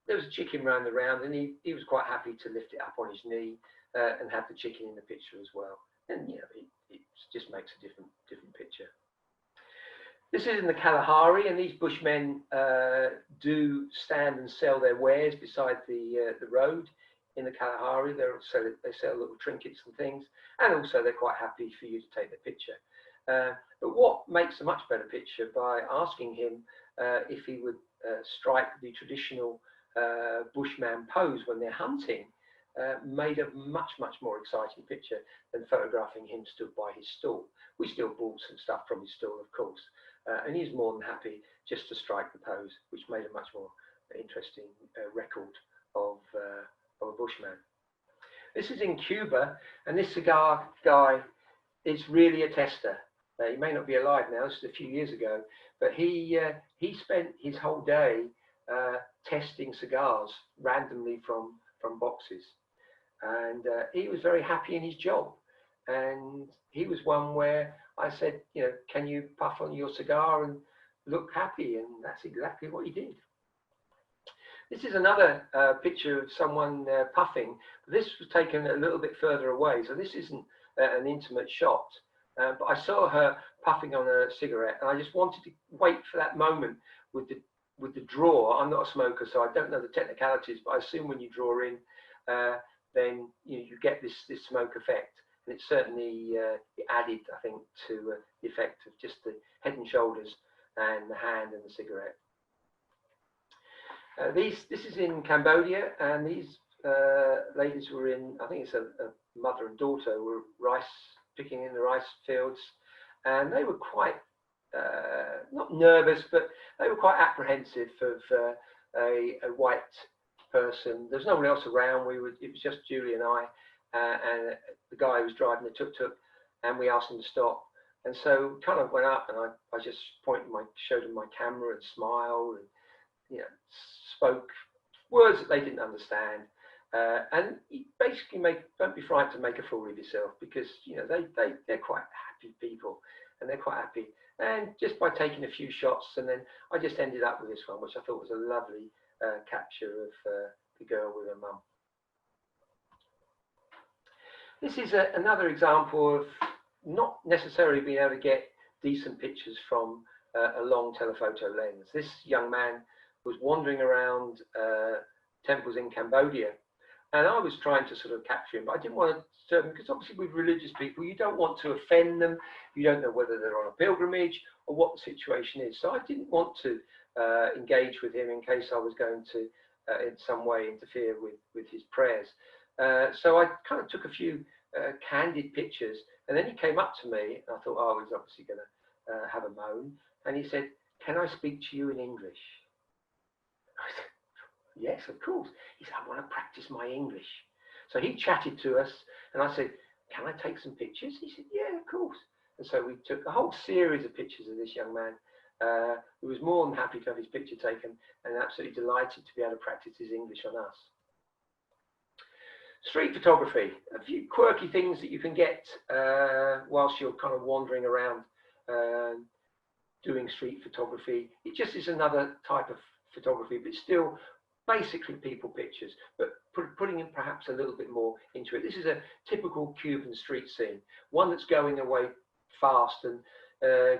there was a chicken round the round, and he was quite happy to lift it up on his knee and have the chicken in the picture as well. And you know, it just makes a different picture. This is in the Kalahari, and these bushmen do stand and sell their wares beside the road in the Kalahari. They sell little trinkets and things, and also they're quite happy for you to take the picture. But what makes a much better picture, by asking him if he would strike the traditional bushman pose when they're hunting, made a much more exciting picture than photographing him stood by his stall. We still bought some stuff from his stall, of course, and he's more than happy just to strike the pose, which made a much more interesting record of a bushman. This is in Cuba, and this cigar guy is really a tester. He may not be alive now, this is a few years ago, but he spent his whole day testing cigars randomly from boxes. And he was very happy in his job. And he was one where I said, you know, can you puff on your cigar and look happy? And that's exactly what he did. This is another picture of someone puffing. This was taken a little bit further away, so this isn't an intimate shot. But I saw her puffing on a cigarette, and I just wanted to wait for that moment with the draw. I'm not a smoker, so I don't know the technicalities, but I assume when you draw in, then you get this smoke effect. And it certainly it added, I think, to the effect of just the head and shoulders and the hand and the cigarette. This is in Cambodia, and these ladies were in, I think it's a mother and daughter, were picking in the rice fields, and they were quite, not nervous, but they were quite apprehensive of a white person. There was no one else around. It was just Julie and I, and the guy who was driving the tuk-tuk, and we asked him to stop. And so kind of went up, and I just showed him my camera and smiled, and spoke words that they didn't understand. And basically don't be frightened to make a fool of yourself, because they're quite happy people, and they're quite happy. And just by taking a few shots, and then I just ended up with this one, which I thought was a lovely capture of the girl with her mum. This is another example of not necessarily being able to get decent pictures from a long telephoto lens. This young man was wandering around temples in Cambodia, and I was trying to sort of capture him, but I didn't want to disturb him, because obviously with religious people, you don't want to offend them. You don't know whether they're on a pilgrimage or what the situation is. So I didn't want to engage with him in case I was going to in some way interfere with his prayers. So I kind of took a few candid pictures, and then he came up to me, and I thought, oh, he's obviously going to have a moan, and he said, "Can I speak to you in English?" I said, "Yes, of course." He said, "I want to practice my English." So he chatted to us, and I said, "Can I take some pictures?" He said, "Yeah, of course." And so we took a whole series of pictures of this young man, who was more than happy to have his picture taken, and absolutely delighted to be able to practice his English on us. Street photography, a few quirky things that you can get whilst you're kind of wandering around doing street photography. It just is another type of photography, but still basically people pictures, but putting in perhaps a little bit more into it. This is a typical Cuban street scene, one that's going away fast, and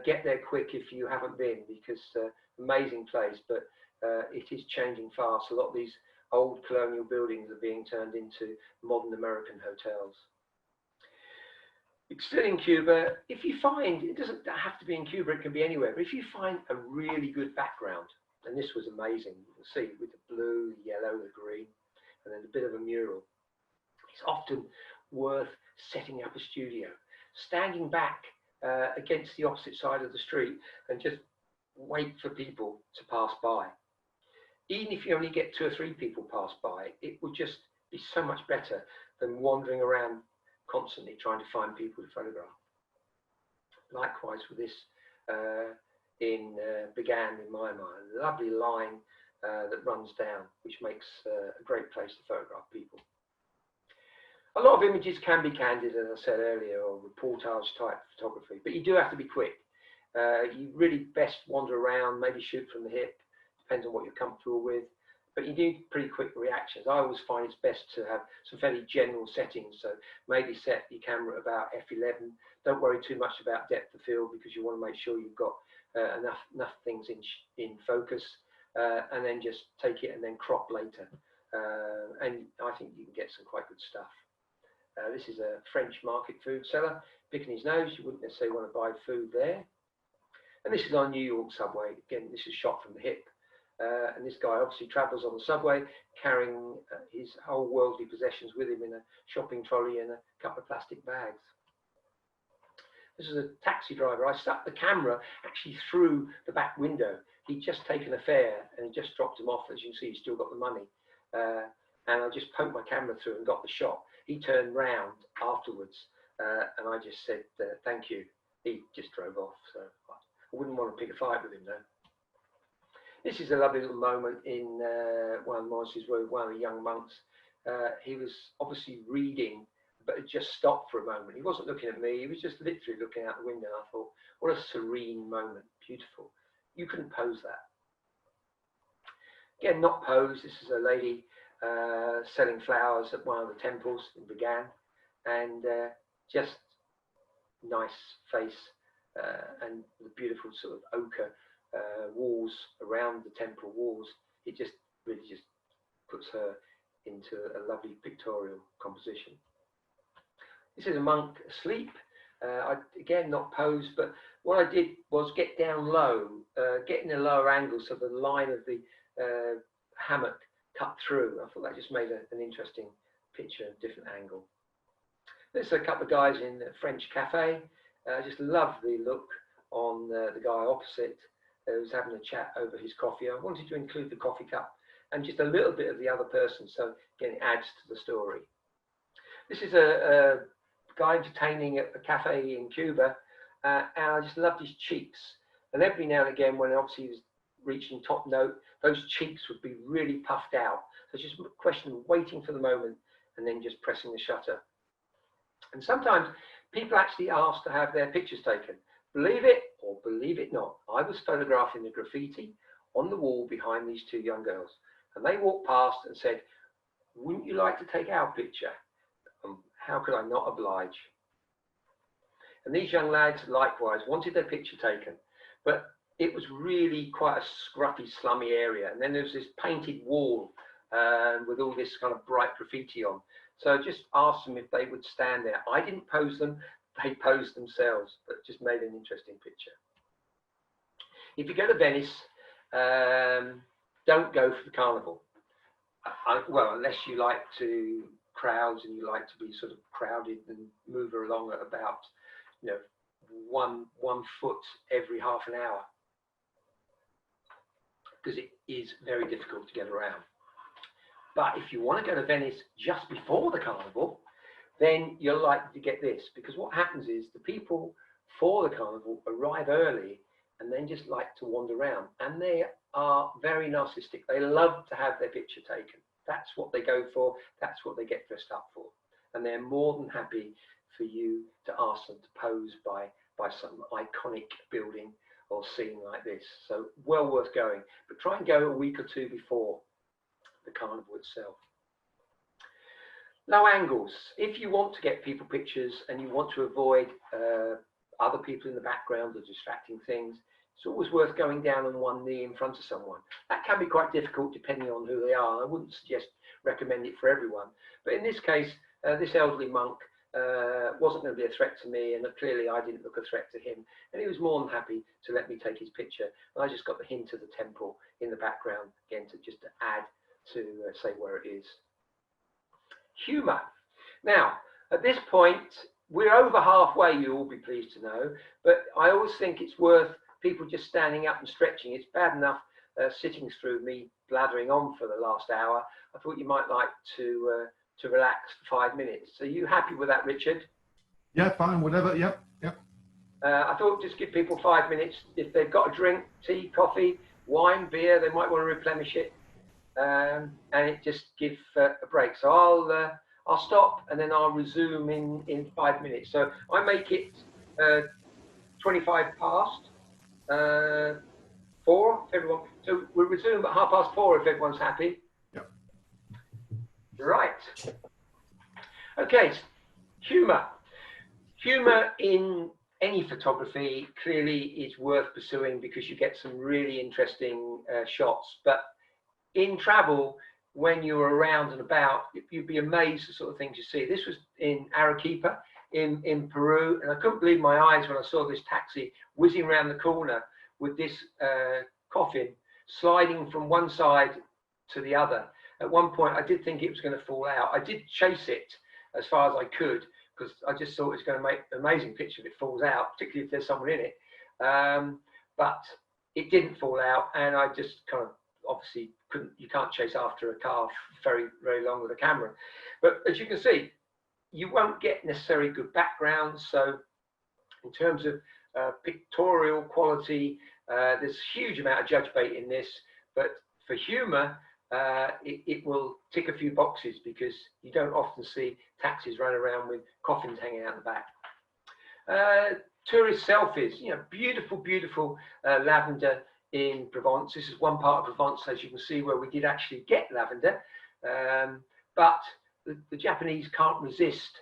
get there quick if you haven't been, because amazing place, but it is changing fast. A lot of these old colonial buildings are being turned into modern American hotels. It's still in Cuba. If you find, it doesn't have to be in Cuba, it can be anywhere, but if you find a really good background, and this was amazing, you can see with the blue, the yellow, the green, and then a bit of a mural, it's often worth setting up a studio, standing back against the opposite side of the street, and just wait for people to pass by. Even if you only get 2 or 3 people pass by, it would just be so much better than wandering around constantly trying to find people to photograph. Likewise with this began in Myanmar, a lovely line that runs down, which makes a great place to photograph people. A lot of images can be candid, as I said earlier, or reportage type photography, but you do have to be quick. You really best wander around, maybe shoot from the hip, depends on what you're comfortable with, but you need pretty quick reactions. I always find it's best to have some fairly general settings, so maybe set your camera about f11. Don't worry too much about depth of field, because you want to make sure you've got enough things in focus, and then just take it and then crop later. And I think you can get some quite good stuff. This is a French market food seller picking his nose. You wouldn't necessarily want to buy food there. And this is on New York subway. Again, this is shot from the hip. And this guy obviously travels on the subway, carrying his whole worldly possessions with him in a shopping trolley and a couple of plastic bags. This is a taxi driver. I stuck the camera actually through the back window. He'd just taken a fare and he just dropped him off. As you can see, he's still got the money. And I just poked my camera through and got the shot. He turned round afterwards and I just said, thank you. He just drove off. So I wouldn't want to pick a fight with him though. This is a lovely little moment in one of the monasteries where one of the young monks, he was obviously reading, but it just stopped for a moment. He wasn't looking at me, he was just literally looking out the window. And I thought, what a serene moment, beautiful. You couldn't pose that. Again, not pose. This is a lady selling flowers at one of the temples in Began, and just nice face and the beautiful sort of ochre walls around the temple walls. It just really just puts her into a lovely pictorial composition. This is a monk asleep. Again, not pose, but what I did was get down low, get in a lower angle so the line of the hammock cut through. I thought that just made an interesting picture, a different angle. There's a couple of guys in a French cafe. I just love the look on the guy opposite who's having a chat over his coffee. I wanted to include the coffee cup and just a little bit of the other person, so again, it adds to the story. This is a guy entertaining at a cafe in Cuba, and I just loved his cheeks. And every now and again, when obviously he was reaching top note, those cheeks would be really puffed out. So it's just a question of waiting for the moment and then just pressing the shutter. And sometimes people actually ask to have their pictures taken. Believe it or believe it not, I was photographing the graffiti on the wall behind these two young girls. And they walked past and said, wouldn't you like to take our picture? How could I not oblige? And these young lads likewise wanted their picture taken, but it was really quite a scruffy, slummy area. And then there was this painted wall with all this kind of bright graffiti on. So I just asked them if they would stand there. I didn't pose them, they posed themselves, but just made an interesting picture. If you go to Venice, don't go for the carnival. Well, unless you like to crowds and you like to be sort of crowded and move along at about, you know, one foot every half an hour, because it is very difficult to get around. But if you want to go to Venice just before the carnival, then you're likely to get this, because what happens is the people for the carnival arrive early and then just like to wander around, and they are very narcissistic. They love to have their picture taken. That's what they go for. That's what they get dressed up for. And they're more than happy for you to ask them to pose by some iconic building or scene like this. So well worth going, but try and go a week or two before the carnival itself. Low angles. If you want to get people pictures and you want to avoid other people in the background or distracting things, it's always worth going down on one knee in front of someone. That can be quite difficult depending on who they are. I wouldn't recommend it for everyone. But in this case, this elderly monk wasn't going to be a threat to me, and clearly I didn't look a threat to him. And he was more than happy to let me take his picture. And I just got the hint of the temple in the background, again, to add to say where it is. Humour. Now, at this point, we're over halfway, you'll all be pleased to know, but I always think it's worth people just standing up and stretching. It's bad enough sitting through me blathering on for the last hour. I thought you might like to relax for 5 minutes. Are you happy with that, Richard? Yeah, fine, whatever, yep. I thought just give people 5 minutes. If they've got a drink, tea, coffee, wine, beer, they might want to replenish it. And it just give a break. So I'll stop and then I'll resume in 5 minutes. So I make it 25 past 4 if everyone. So we'll resume at 4:30 if everyone's happy. Yep. Right. Okay. Humour. Humour in any photography clearly is worth pursuing because you get some really interesting shots. But in travel, when you're around and about, you'd be amazed at the sort of things you see. This was in Arequipa in Peru, and I couldn't believe my eyes when I saw this taxi whizzing around the corner with this coffin sliding from one side to the other. At one point, I did think it was going to fall out. I did chase it as far as I could because I just thought it's going to make an amazing picture if it falls out, particularly if there's someone in it. But it didn't fall out, and I just kind of obviously you can't chase after a car very, very long with a camera. But as you can see, you won't get necessarily good backgrounds. So in terms of pictorial quality, there's a huge amount of judge bait in this, but for humor, it will tick a few boxes because you don't often see taxis run around with coffins hanging out the back. Tourist selfies, beautiful, beautiful lavender in Provence. This is one part of Provence, as you can see, where we did actually get lavender, but the Japanese can't resist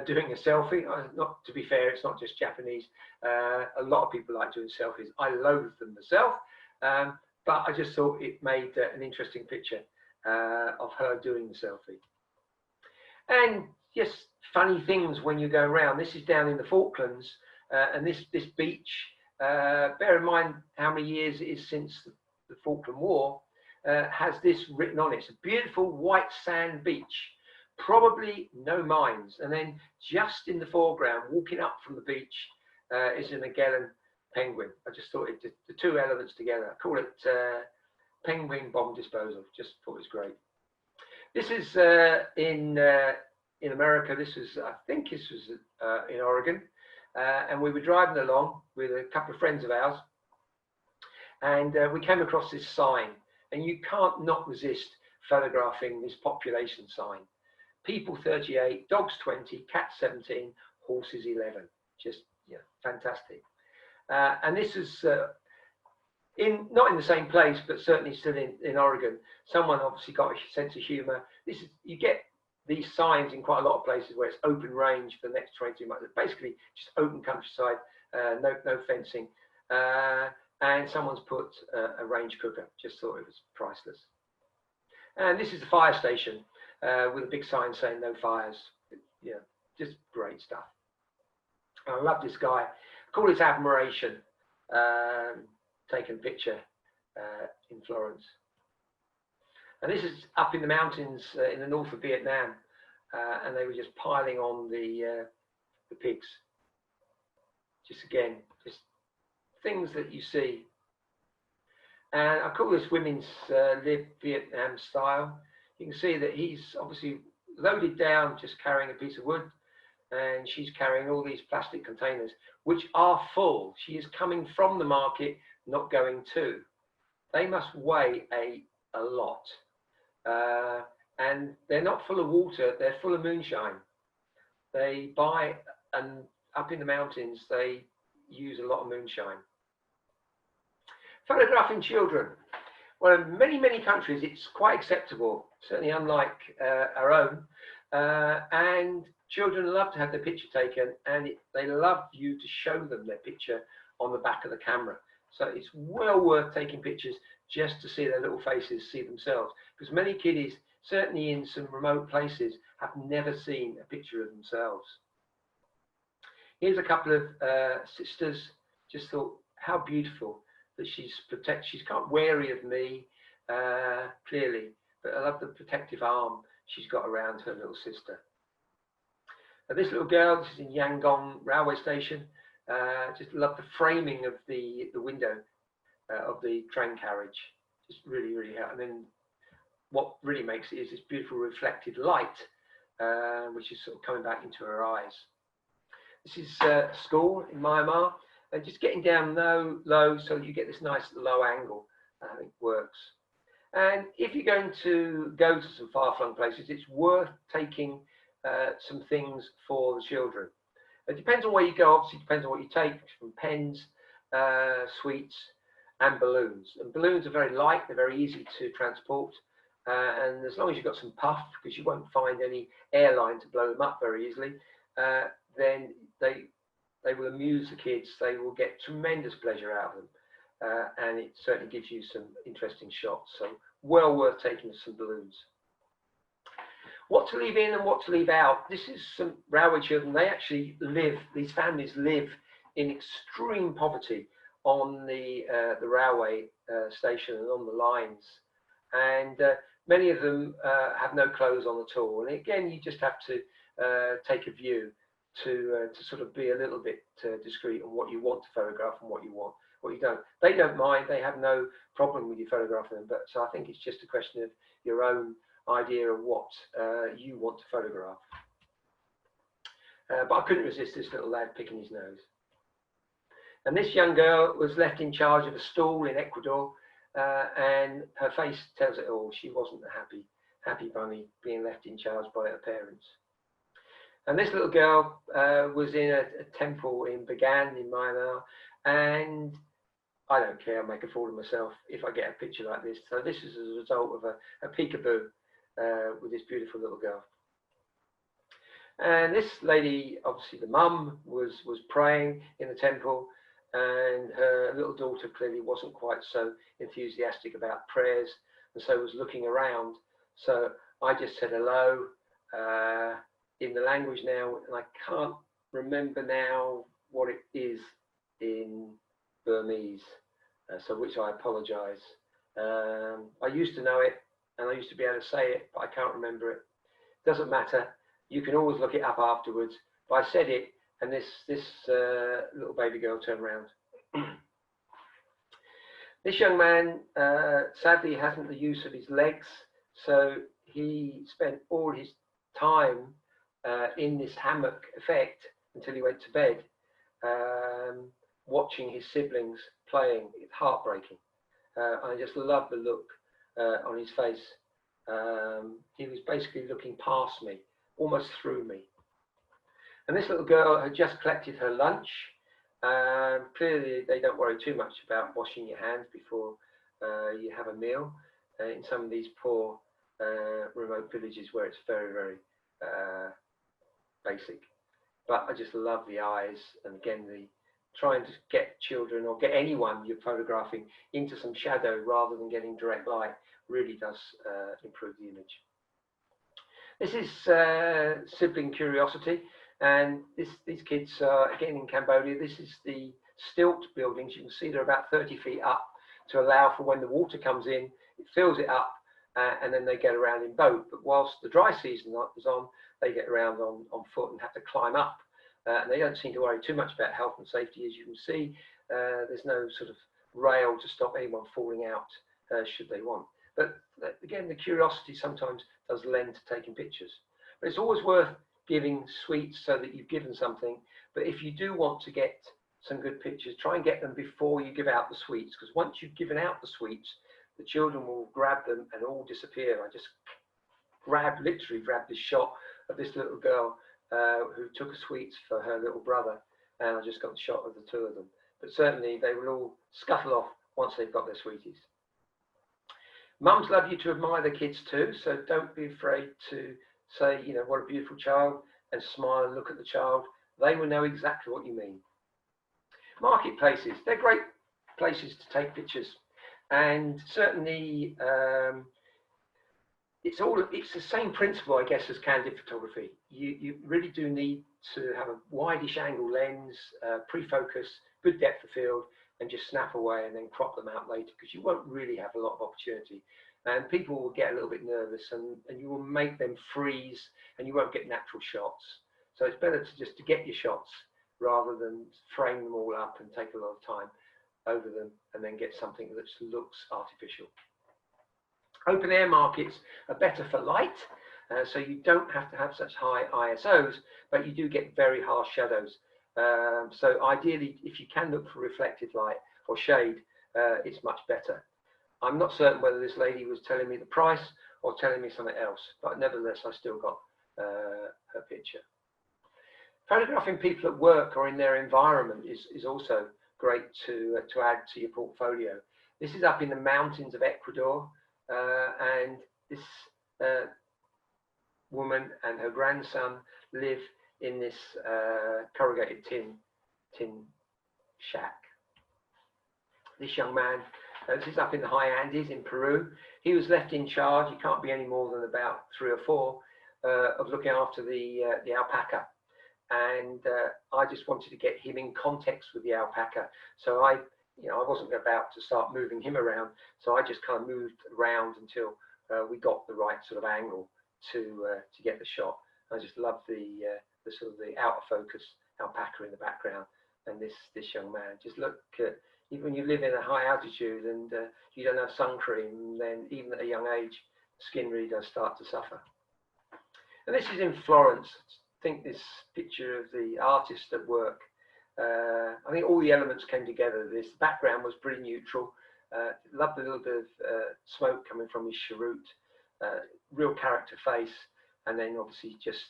doing a selfie. Not to be fair, it's not just Japanese. A lot of people like doing selfies. I loathe them myself, but I just thought it made an interesting picture of her doing the selfie. And just funny things when you go around. This is down in the Falklands, and this beach. Bear in mind how many years it is since the Falkland War. Has this written on it. It's a beautiful white sand beach. Probably no mines, and then just in the foreground, walking up from the beach, is a Magellan penguin. I just thought the two elements together. I call it penguin bomb disposal. Just thought it was great. This is in America. This was, I think, this was in Oregon, and we were driving along with a couple of friends of ours, and we came across this sign, and you can't not resist photographing this population sign. People 38, dogs 20, cats 17, horses 11. Just fantastic. And this is not in the same place, but certainly still in Oregon. Someone obviously got a sense of humour. You get these signs in quite a lot of places where it's open range for the next 22 months. Basically, just open countryside, no fencing. And someone's put a range cooker. Just thought it was priceless. And this is the fire station. With a big sign saying no fires. Just great stuff. I love this guy. Call his admiration. Taken picture in Florence. And this is up in the mountains in the north of Vietnam, and they were just piling on the pigs. Just things that you see. And I call this women's live Vietnam style. You can see that he's obviously loaded down, just carrying a piece of wood, and she's carrying all these plastic containers, which are full. She is coming from the market, not going to. They must weigh a lot. And they're not full of water, they're full of moonshine. They buy, and up in the mountains, they use a lot of moonshine. Photographing children. Well, in many, many countries, it's quite acceptable, certainly unlike our own. And children love to have their picture taken, and they love you to show them their picture on the back of the camera. So it's well worth taking pictures just to see their little faces, see themselves. Because many kiddies, certainly in some remote places, have never seen a picture of themselves. Here's a couple of sisters. Just thought, how beautiful that she's quite wary of me, clearly, but I love the protective arm she's got around her little sister. And this little girl, this is in Yangon railway station. Just love the framing of the window of the train carriage. Just really, really helpful. And then what really makes it is this beautiful reflected light, which is sort of coming back into her eyes. This is a school in Myanmar. And just getting down low so you get this nice low angle, I think works. And if you're going to go to some far-flung places, it's worth taking some things for the children. It depends on where you go, obviously it depends on what you take, from pens, sweets, and balloons. And balloons are very light, they're very easy to transport. And as long as you've got some puff, because you won't find any airline to blow them up very easily, then they will amuse the kids. They will get tremendous pleasure out of them. And it certainly gives you some interesting shots. So well worth taking some balloons. What to leave in and what to leave out. This is some railway children. They actually live, these families live in extreme poverty on the railway station and on the lines. And many of them have no clothes on at all. And again, you just have to take a view. to sort of be a little bit discreet on what you want to photograph and what you don't. They don't mind. They have no problem with you photographing them. But so I think it's just a question of your own idea of what you want to photograph. But I couldn't resist this little lad picking his nose. And this young girl was left in charge of a stall in Ecuador, and her face tells it all. She wasn't a happy bunny being left in charge by her parents. And this little girl was in a temple in Bagan in Myanmar, and I don't care, I'll make a fool of myself if I get a picture like this. So this is as a result of a peekaboo with this beautiful little girl. And this lady, obviously the mum, was praying in the temple, and her little daughter clearly wasn't quite so enthusiastic about prayers, and so was looking around. So I just said hello in the language now, and I can't remember now what it is in Burmese, so which I apologise. I used to know it, and I used to be able to say it, but I can't remember it. Doesn't matter. You can always look it up afterwards. But I said it, and this little baby girl turned around. This young man sadly hasn't the use of his legs, so he spent all his time in this hammock effect until he went to bed, watching his siblings playing. It's heartbreaking. I just love the look on his face. He was basically looking past me, almost through me. And this little girl had just collected her lunch. Clearly, they don't worry too much about washing your hands before you have a meal in some of these poor remote villages where it's very, very basic. But I just love the eyes, and again, the trying to get children or get anyone you're photographing into some shadow rather than getting direct light really does improve the image. This is sibling curiosity, and these kids are again in Cambodia. This is the stilt buildings. You can see they're about 30 feet up to allow for when the water comes in, it fills it up, and then they get around in boat. But whilst the dry season is on, they get around on foot and have to climb up. And they don't seem to worry too much about health and safety. As you can see, there's no sort of rail to stop anyone falling out should they want. But again, the curiosity sometimes does lend to taking pictures. But it's always worth giving sweets so that you've given something. But if you do want to get some good pictures, try and get them before you give out the sweets, because once you've given out the sweets, the children will grab them and all disappear. I just literally grabbed this shot of this little girl who took a sweets for her little brother, and I just got the shot of the two of them. But certainly they will all scuttle off once they've got their sweeties. Mums love you to admire the kids too, so don't be afraid to say, you know, what a beautiful child, and smile and look at the child. They will know exactly what you mean. Marketplaces, they're great places to take pictures, and certainly it's the same principle, I guess, as candid photography. You really do need to have a wideish angle lens, pre-focus, good depth of field, and just snap away and then crop them out later, because you won't really have a lot of opportunity. And people will get a little bit nervous, and you will make them freeze, and you won't get natural shots. So it's better to get your shots rather than frame them all up and take a lot of time over them and then get something that looks artificial. Open air markets are better for light, so you don't have to have such high ISOs, but you do get very harsh shadows. So ideally, if you can look for reflected light or shade, it's much better. I'm not certain whether this lady was telling me the price or telling me something else, but nevertheless, I still got her picture. Photographing people at work or in their environment is also great to add to your portfolio. This is up in the mountains of Ecuador, and this woman and her grandson live in this corrugated tin shack. This young man, this is up in the high Andes in Peru. He was left in charge, he can't be any more than about 3 or 4, of looking after the alpaca. And I just wanted to get him in context with the alpaca. So I wasn't about to start moving him around. So I just kind of moved around until we got the right sort of angle to get the shot. I just love the sort of the out of focus alpaca in the background, and this young man. Just look at, even when you live in a high altitude and you don't have sun cream, then even at a young age, skin really does start to suffer. And this is in Florence. I think this picture of the artist at work. I think all the elements came together. This background was pretty neutral. Loved a little bit of smoke coming from his cheroot, real character face, and then obviously just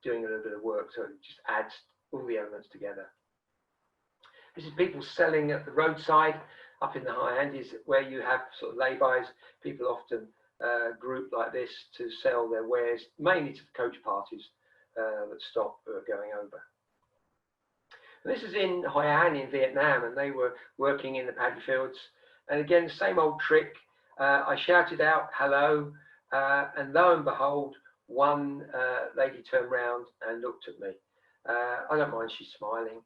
doing a little bit of work, so it just adds all the elements together. This is people selling at the roadside up in the high Andes, where you have sort of lay-bys. People often group like this to sell their wares, mainly to the coach parties that stop going over. And this is in Hoi An in Vietnam, and they were working in the paddy fields. And again, same old trick. I shouted out hello, and lo and behold, one lady turned round and looked at me. I don't mind, she's smiling,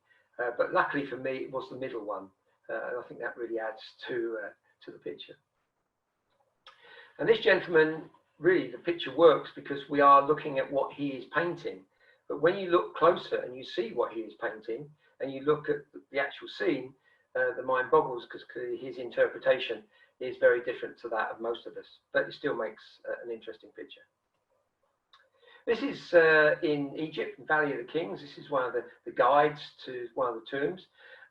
but luckily for me, it was the middle one, and I think that really adds to the picture. And this gentleman, really, the picture works because we are looking at what he is painting. But when you look closer and you see what he is painting, and you look at the actual scene, the mind boggles, because his interpretation is very different to that of most of us, but it still makes an interesting picture. This is in Egypt, Valley of the Kings. This is one of the guides to one of the tombs.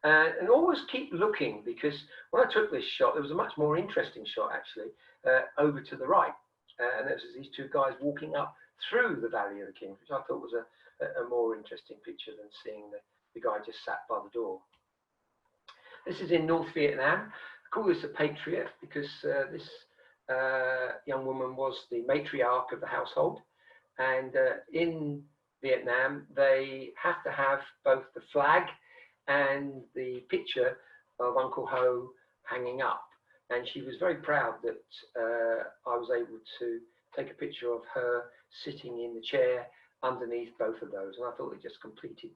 And always keep looking, because when I took this shot, there was a much more interesting shot actually over to the right. And there's these two guys walking up through the Valley of the Kings, which I thought was a more interesting picture than seeing the guy just sat by the door. This is in North Vietnam. I call this a patriot because this young woman was the matriarch of the household. And in Vietnam, they have to have both the flag and the picture of Uncle Ho hanging up. And she was very proud that I was able to take a picture of her sitting in the chair underneath both of those. And I thought it just completed,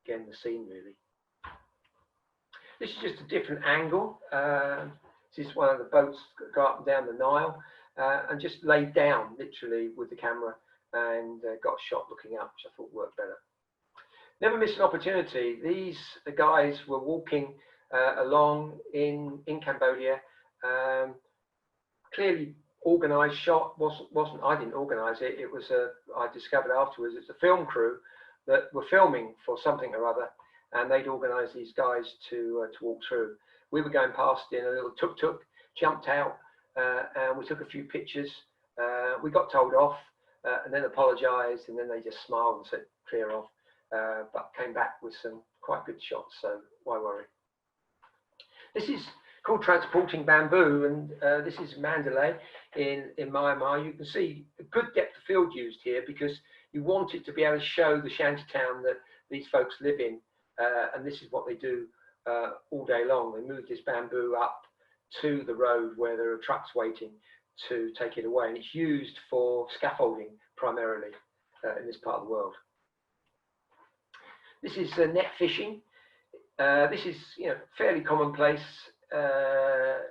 again, the scene, really. This is just a different angle. This is one of the boats that go up and down the Nile, and just laid down, literally, with the camera, and got a shot looking up, which I thought worked better. Never miss an opportunity. The guys were walking along in Cambodia. Clearly organised shot. Wasn't I didn't organise it. It was I discovered afterwards it's a film crew that were filming for something or other, and they'd organised these guys to walk through. We were going past in a little tuk-tuk, jumped out, and we took a few pictures. We got told off, and then apologised, and then they just smiled and said clear off, but came back with some quite good shots, so why worry. This is called transporting bamboo, and this is Mandalay in Myanmar. You can see a good depth of field used here because you wanted to be able to show the shantytown that these folks live in, and this is what they do all day long. They move this bamboo up to the road where there are trucks waiting to take it away, and it's used for scaffolding primarily in this part of the world. This is net fishing. This is fairly commonplace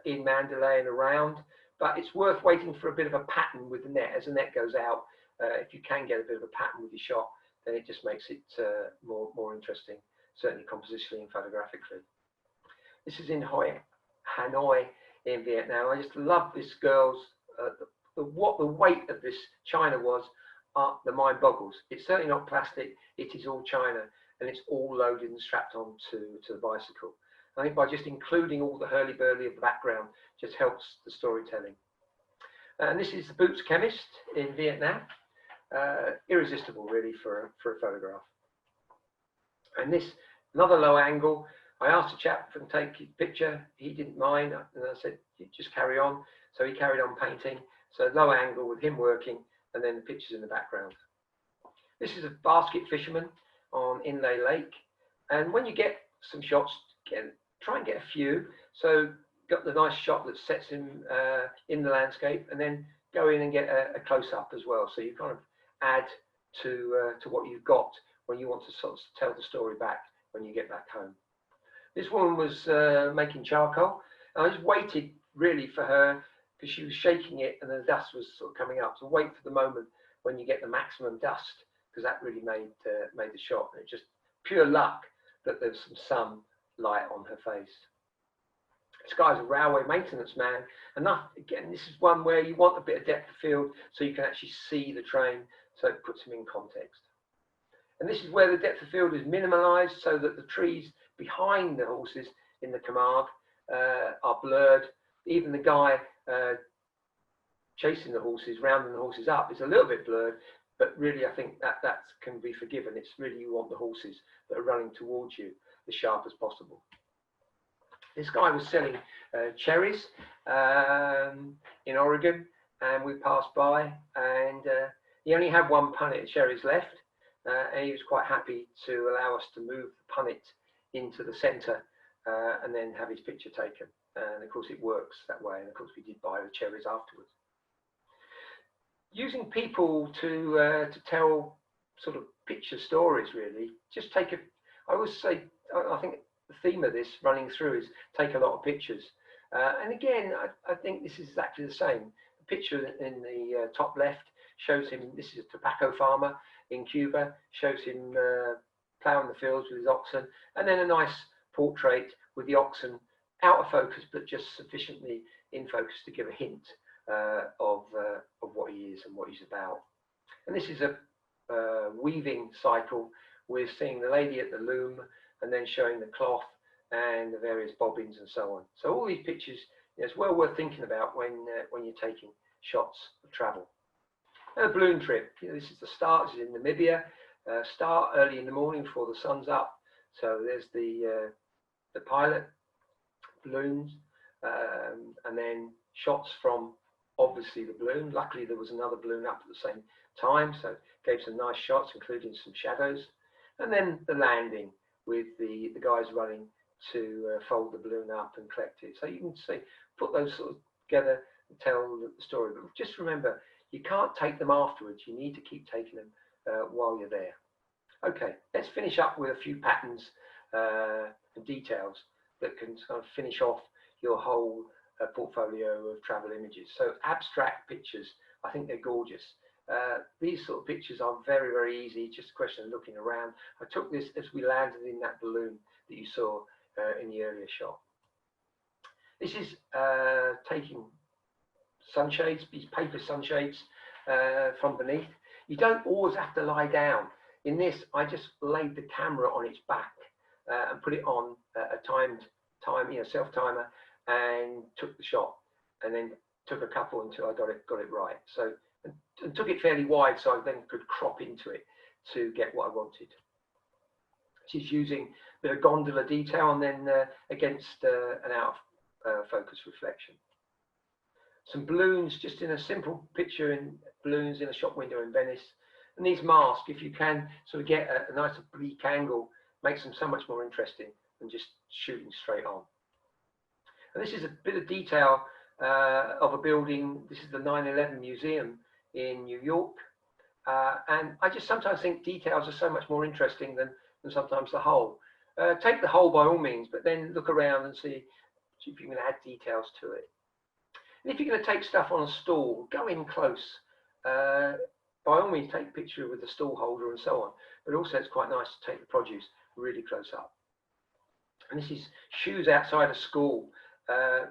in Mandalay and around, but it's worth waiting for a bit of a pattern with the net. As the net goes out, if you can get a bit of a pattern with your shot, then it just makes it more interesting, certainly compositionally and photographically. This is in Hanoi in Vietnam. I just love this girl's, what the weight of this china was, the mind boggles. It's certainly not plastic, it is all china, and it's all loaded and strapped onto the bicycle. I think by just including all the hurly-burly of the background just helps the storytelling. And this is the Boots Chemist in Vietnam. Irresistible, really, for a photograph. And this, another low angle. I asked the chap if I can take his picture. He didn't mind, and I said, just carry on. So he carried on painting. So low angle with him working, and then the pictures in the background. This is a basket fisherman on Inlay Lake. And when you get some shots, try and get a few. So got the nice shot that sets him in the landscape, and then go in and get a close-up as well. So you kind of add to what you've got when you want to sort of tell the story back when you get back home. This woman was making charcoal, and I just waited really for her because she was shaking it and the dust was sort of coming up. So wait for the moment when you get the maximum dust because that really made the shot. And it's just pure luck that there's some sunlight on her face. This guy's a railway maintenance man, and again, this is one where you want a bit of depth of field so you can actually see the train, so it puts him in context. And this is where the depth of field is minimalised so that the trees behind the horses in the Camargue are blurred. Even the guy chasing the horses, rounding the horses up, is a little bit blurred, but really I think that can be forgiven. It's really you want the horses that are running towards you as sharp as possible. This guy was selling cherries in Oregon, and we passed by, and he only had one punnet of cherries left, and he was quite happy to allow us to move the punnet into the centre and then have his picture taken. And of course it works that way, and of course we did buy the cherries afterwards. Using people to tell sort of picture stories, really. Just take I always say, I think the theme of this running through is take a lot of pictures. And again, I think this is exactly the same. The picture in the top left shows him, this is a tobacco farmer in Cuba, shows him ploughing the fields with his oxen, and then a nice portrait with the oxen out of focus, but just sufficiently in focus to give a hint of what he is and what he's about. And this is a weaving cycle. We're seeing the lady at the loom, and then showing the cloth and the various bobbins and so on. So all these pictures, it's well worth thinking about when you're taking shots of travel. And a balloon trip. This is the start. This is in Namibia. Start early in the morning before the sun's up. So there's the pilot, balloons, and then shots from obviously the balloon. Luckily there was another balloon up at the same time, so it gave some nice shots, including some shadows. And then the landing with the guys running to fold the balloon up and collect it. So you can see, put those sort of together and tell the story. But just remember, you can't take them afterwards. You need to keep taking them while you're there. Okay, let's finish up with a few patterns and details that can kind of finish off your whole portfolio of travel images. So abstract pictures, I think they're gorgeous. These sort of pictures are very, very easy, just a question of looking around. I took this as we landed in that balloon that you saw in the earlier shot. This is taking sunshades, these paper sunshades from beneath. You don't always have to lie down. In this, I just laid the camera on its back and put it on a self-timer, and took the shot, and then took a couple until I got it right. So and took it fairly wide, so I then could crop into it to get what I wanted. She's using a bit of gondola detail, and then against an out of focus reflection. Some balloons, just in a simple picture in balloons in a shop window in Venice. And these masks, if you can sort of get a nice oblique angle, makes them so much more interesting than just shooting straight on. And this is a bit of detail of a building. This is the 9/11 Museum in New York. And I just sometimes think details are so much more interesting than sometimes the whole. Take the whole by all means, but then look around and see if you can add details to it. And if you're going to take stuff on a stall, go in close. By all means, take a picture with the stall holder and so on. But also it's quite nice to take the produce really close up. And this is shoes outside a school.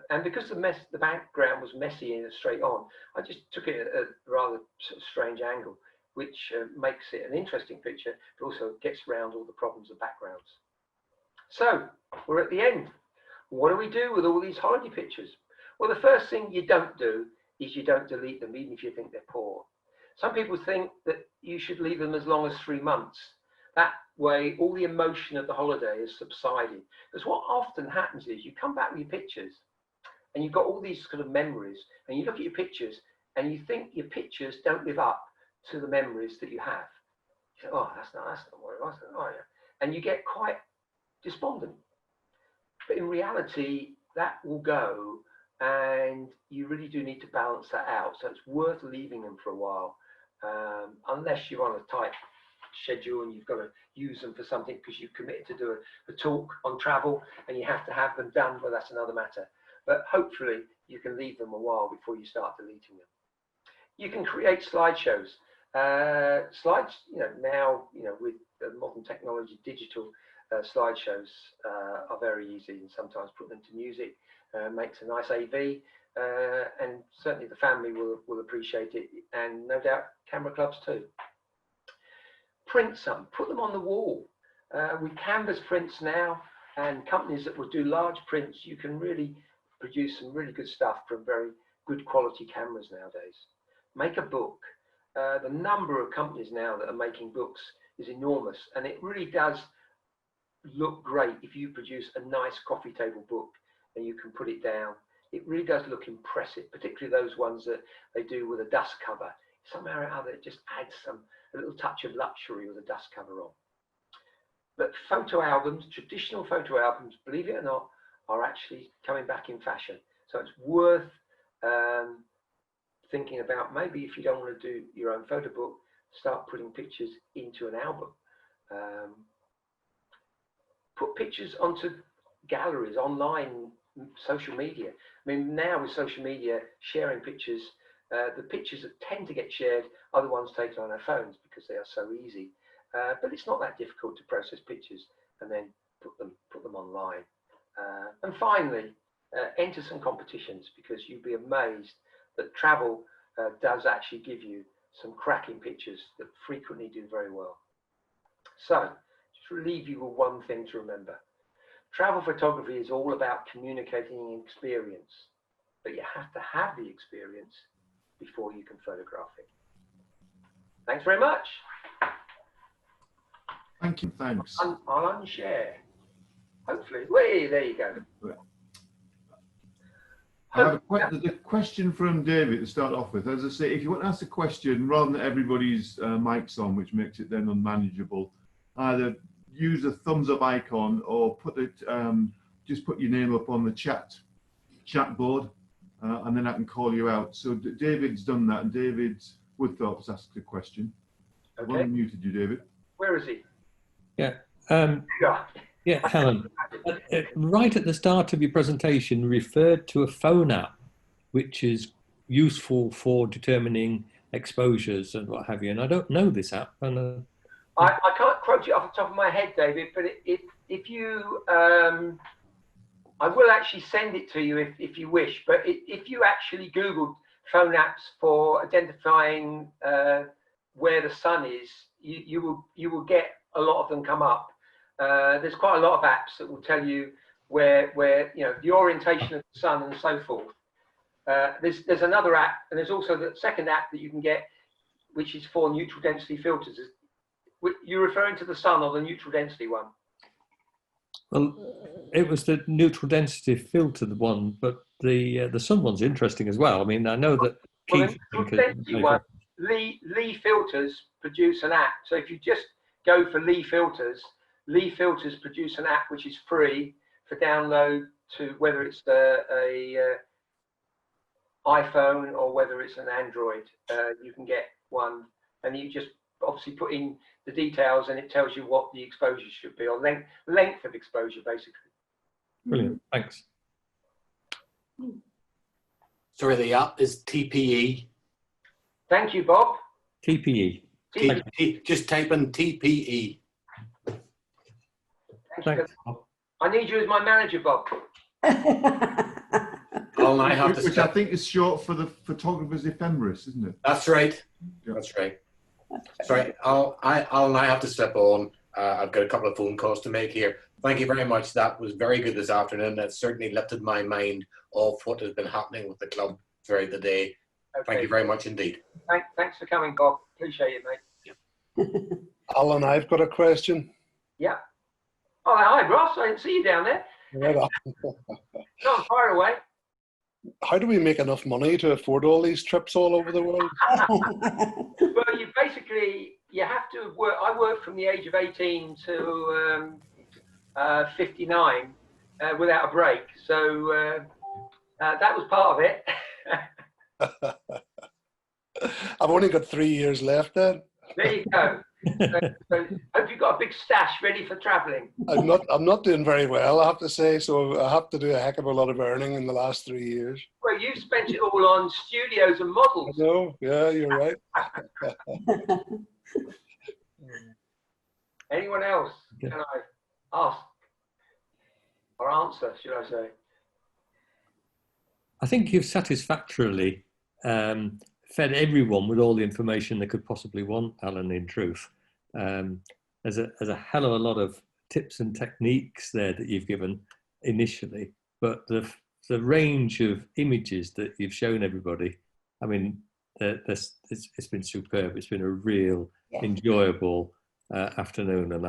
And because the background was messy and straight on, I just took it at a rather sort of strange angle, which makes it an interesting picture, but also gets around all the problems of backgrounds. So we're at the end. What do we do with all these holiday pictures? Well, the first thing you don't do is you don't delete them, even if you think they're poor. Some people think that you should leave them as long as 3 months. That way, all the emotion of the holiday is subsided. Because what often happens is you come back with your pictures and you've got all these kind of memories, and you look at your pictures and you think your pictures don't live up to the memories that you have. You say, oh, that's not what it was. Oh, yeah. And you get quite despondent. But in reality, that will go, and you really do need to balance that out. So it's worth leaving them for a while, unless you're on a tight schedule and you've got to use them for something because you've committed to do a talk on travel and you have to have them done, but that's another matter. But hopefully you can leave them a while before you start deleting them. You can create slideshows. Slides, now, with the modern technology, digital slideshows are very easy, and sometimes put them to music makes a nice AV, and certainly the family will appreciate it, and no doubt camera clubs too. Print some, put them on the wall. With canvas prints now, and companies that will do large prints, you can really produce some really good stuff from very good quality cameras nowadays. Make a book. The number of companies now that are making books is enormous, and it really does look great if you produce a nice coffee table book and you can put it down. It really does look impressive, particularly those ones that they do with a dust cover. Somehow or other, it just adds a little touch of luxury with a dust cover on. But photo albums, traditional photo albums, believe it or not, are actually coming back in fashion. So it's worth thinking about, maybe if you don't want to do your own photo book, start putting pictures into an album. Put pictures onto galleries, online, social media. I mean, now with social media, sharing pictures, the pictures that tend to get shared are the ones taken on our phones because they are so easy. But it's not that difficult to process pictures and then put them online. And finally, enter some competitions, because you'd be amazed that travel does actually give you some cracking pictures that frequently do very well. So, just to leave you with one thing to remember. Travel photography is all about communicating an experience, but you have to have the experience before you can photograph it. Thanks very much. Thank you. Thanks. I'll unshare. Hopefully. Wait, there you go. I have a question from David to start off with. As I say, if you want to ask a question, rather than everybody's mics on, which makes it then unmanageable, either use the thumbs up icon or put it, just put your name up on the chat board, and then I can call you out. So David's done that, and David Woodthorpe has asked a question. Okay. I've unmuted you, David. Where is he? Yeah. Yeah, Helen, right at the start of your presentation, referred to a phone app, which is useful for determining exposures and what have you. And I don't know this app. And I can't quote it off the top of my head, David, but if you, I will actually send it to you if you wish. But if you actually Googled phone apps for identifying where the sun is, you will get a lot of them come up. There's quite a lot of apps that will tell you where the orientation of the sun and so forth. There's another app, and there's also the second app that you can get, which is for neutral density filters. You're referring to the sun or the neutral density one? Well, it was the neutral density filter, the one, but the sun one's interesting as well. I mean, I know that. Well, the neutral density one, Lee Filters produce an app. So if you just go for Lee Filters produce an app which is free for download to whether it's a iPhone or whether it's an Android. You can get one, and you just obviously put in the details, and it tells you what the exposure should be, or length of exposure, basically. Brilliant, thanks. Sorry, the app is TPE. Thank you, Bob. TPE. Just type in TPE. Thanks. I need you as my manager, Bob. Which I think is short for the photographer's ephemeris, isn't it? That's right. Yeah. That's right. Sorry, I'll now have to step on. I've got a couple of phone calls to make here. Thank you very much. That was very good this afternoon. That certainly lifted my mind of what has been happening with the club throughout the day. Okay. Thank you very much indeed. Thanks for coming, Bob. Appreciate it, mate. Alan, I've got a question. Yeah. Oh, hi, Ross. I didn't see you down there. Not far away. How do we make enough money to afford all these trips all over the world? Well, you have to work. I worked from the age of 18 to 59 without a break. So that was part of it. I've only got 3 years left then. There you go. So hope you've got a big stash ready for travelling. I'm not doing very well, I have to say. So I have to do a heck of a lot of earning in the last 3 years. Well, you've spent it all on studios and models. No, yeah, you're right. Anyone else? Can I ask or answer, should I say? I think you've satisfactorily fed everyone with all the information they could possibly want, Alan, in truth. There's a hell of a lot of tips and techniques there that you've given initially, but the range of images that you've shown everybody, I mean, it's been superb. It's been a real enjoyable afternoon, and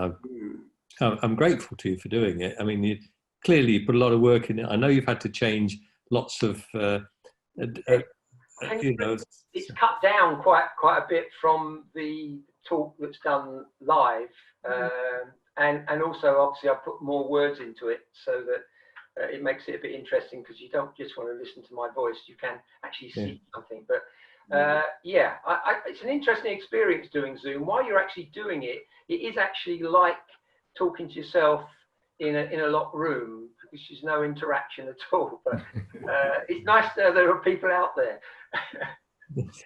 I'm grateful to you for doing it. I mean, you clearly put a lot of work in it. I know you've had to change lots of, you know. It's cut down quite a bit from the talk that's done live, and also obviously I put more words into it so that it makes it a bit interesting, because you don't just want to listen to my voice, you can actually see something. But it's an interesting experience doing Zoom. While you're actually doing it, it is actually like talking to yourself in a locked room, because there's no interaction at all. But it's nice that there are people out there.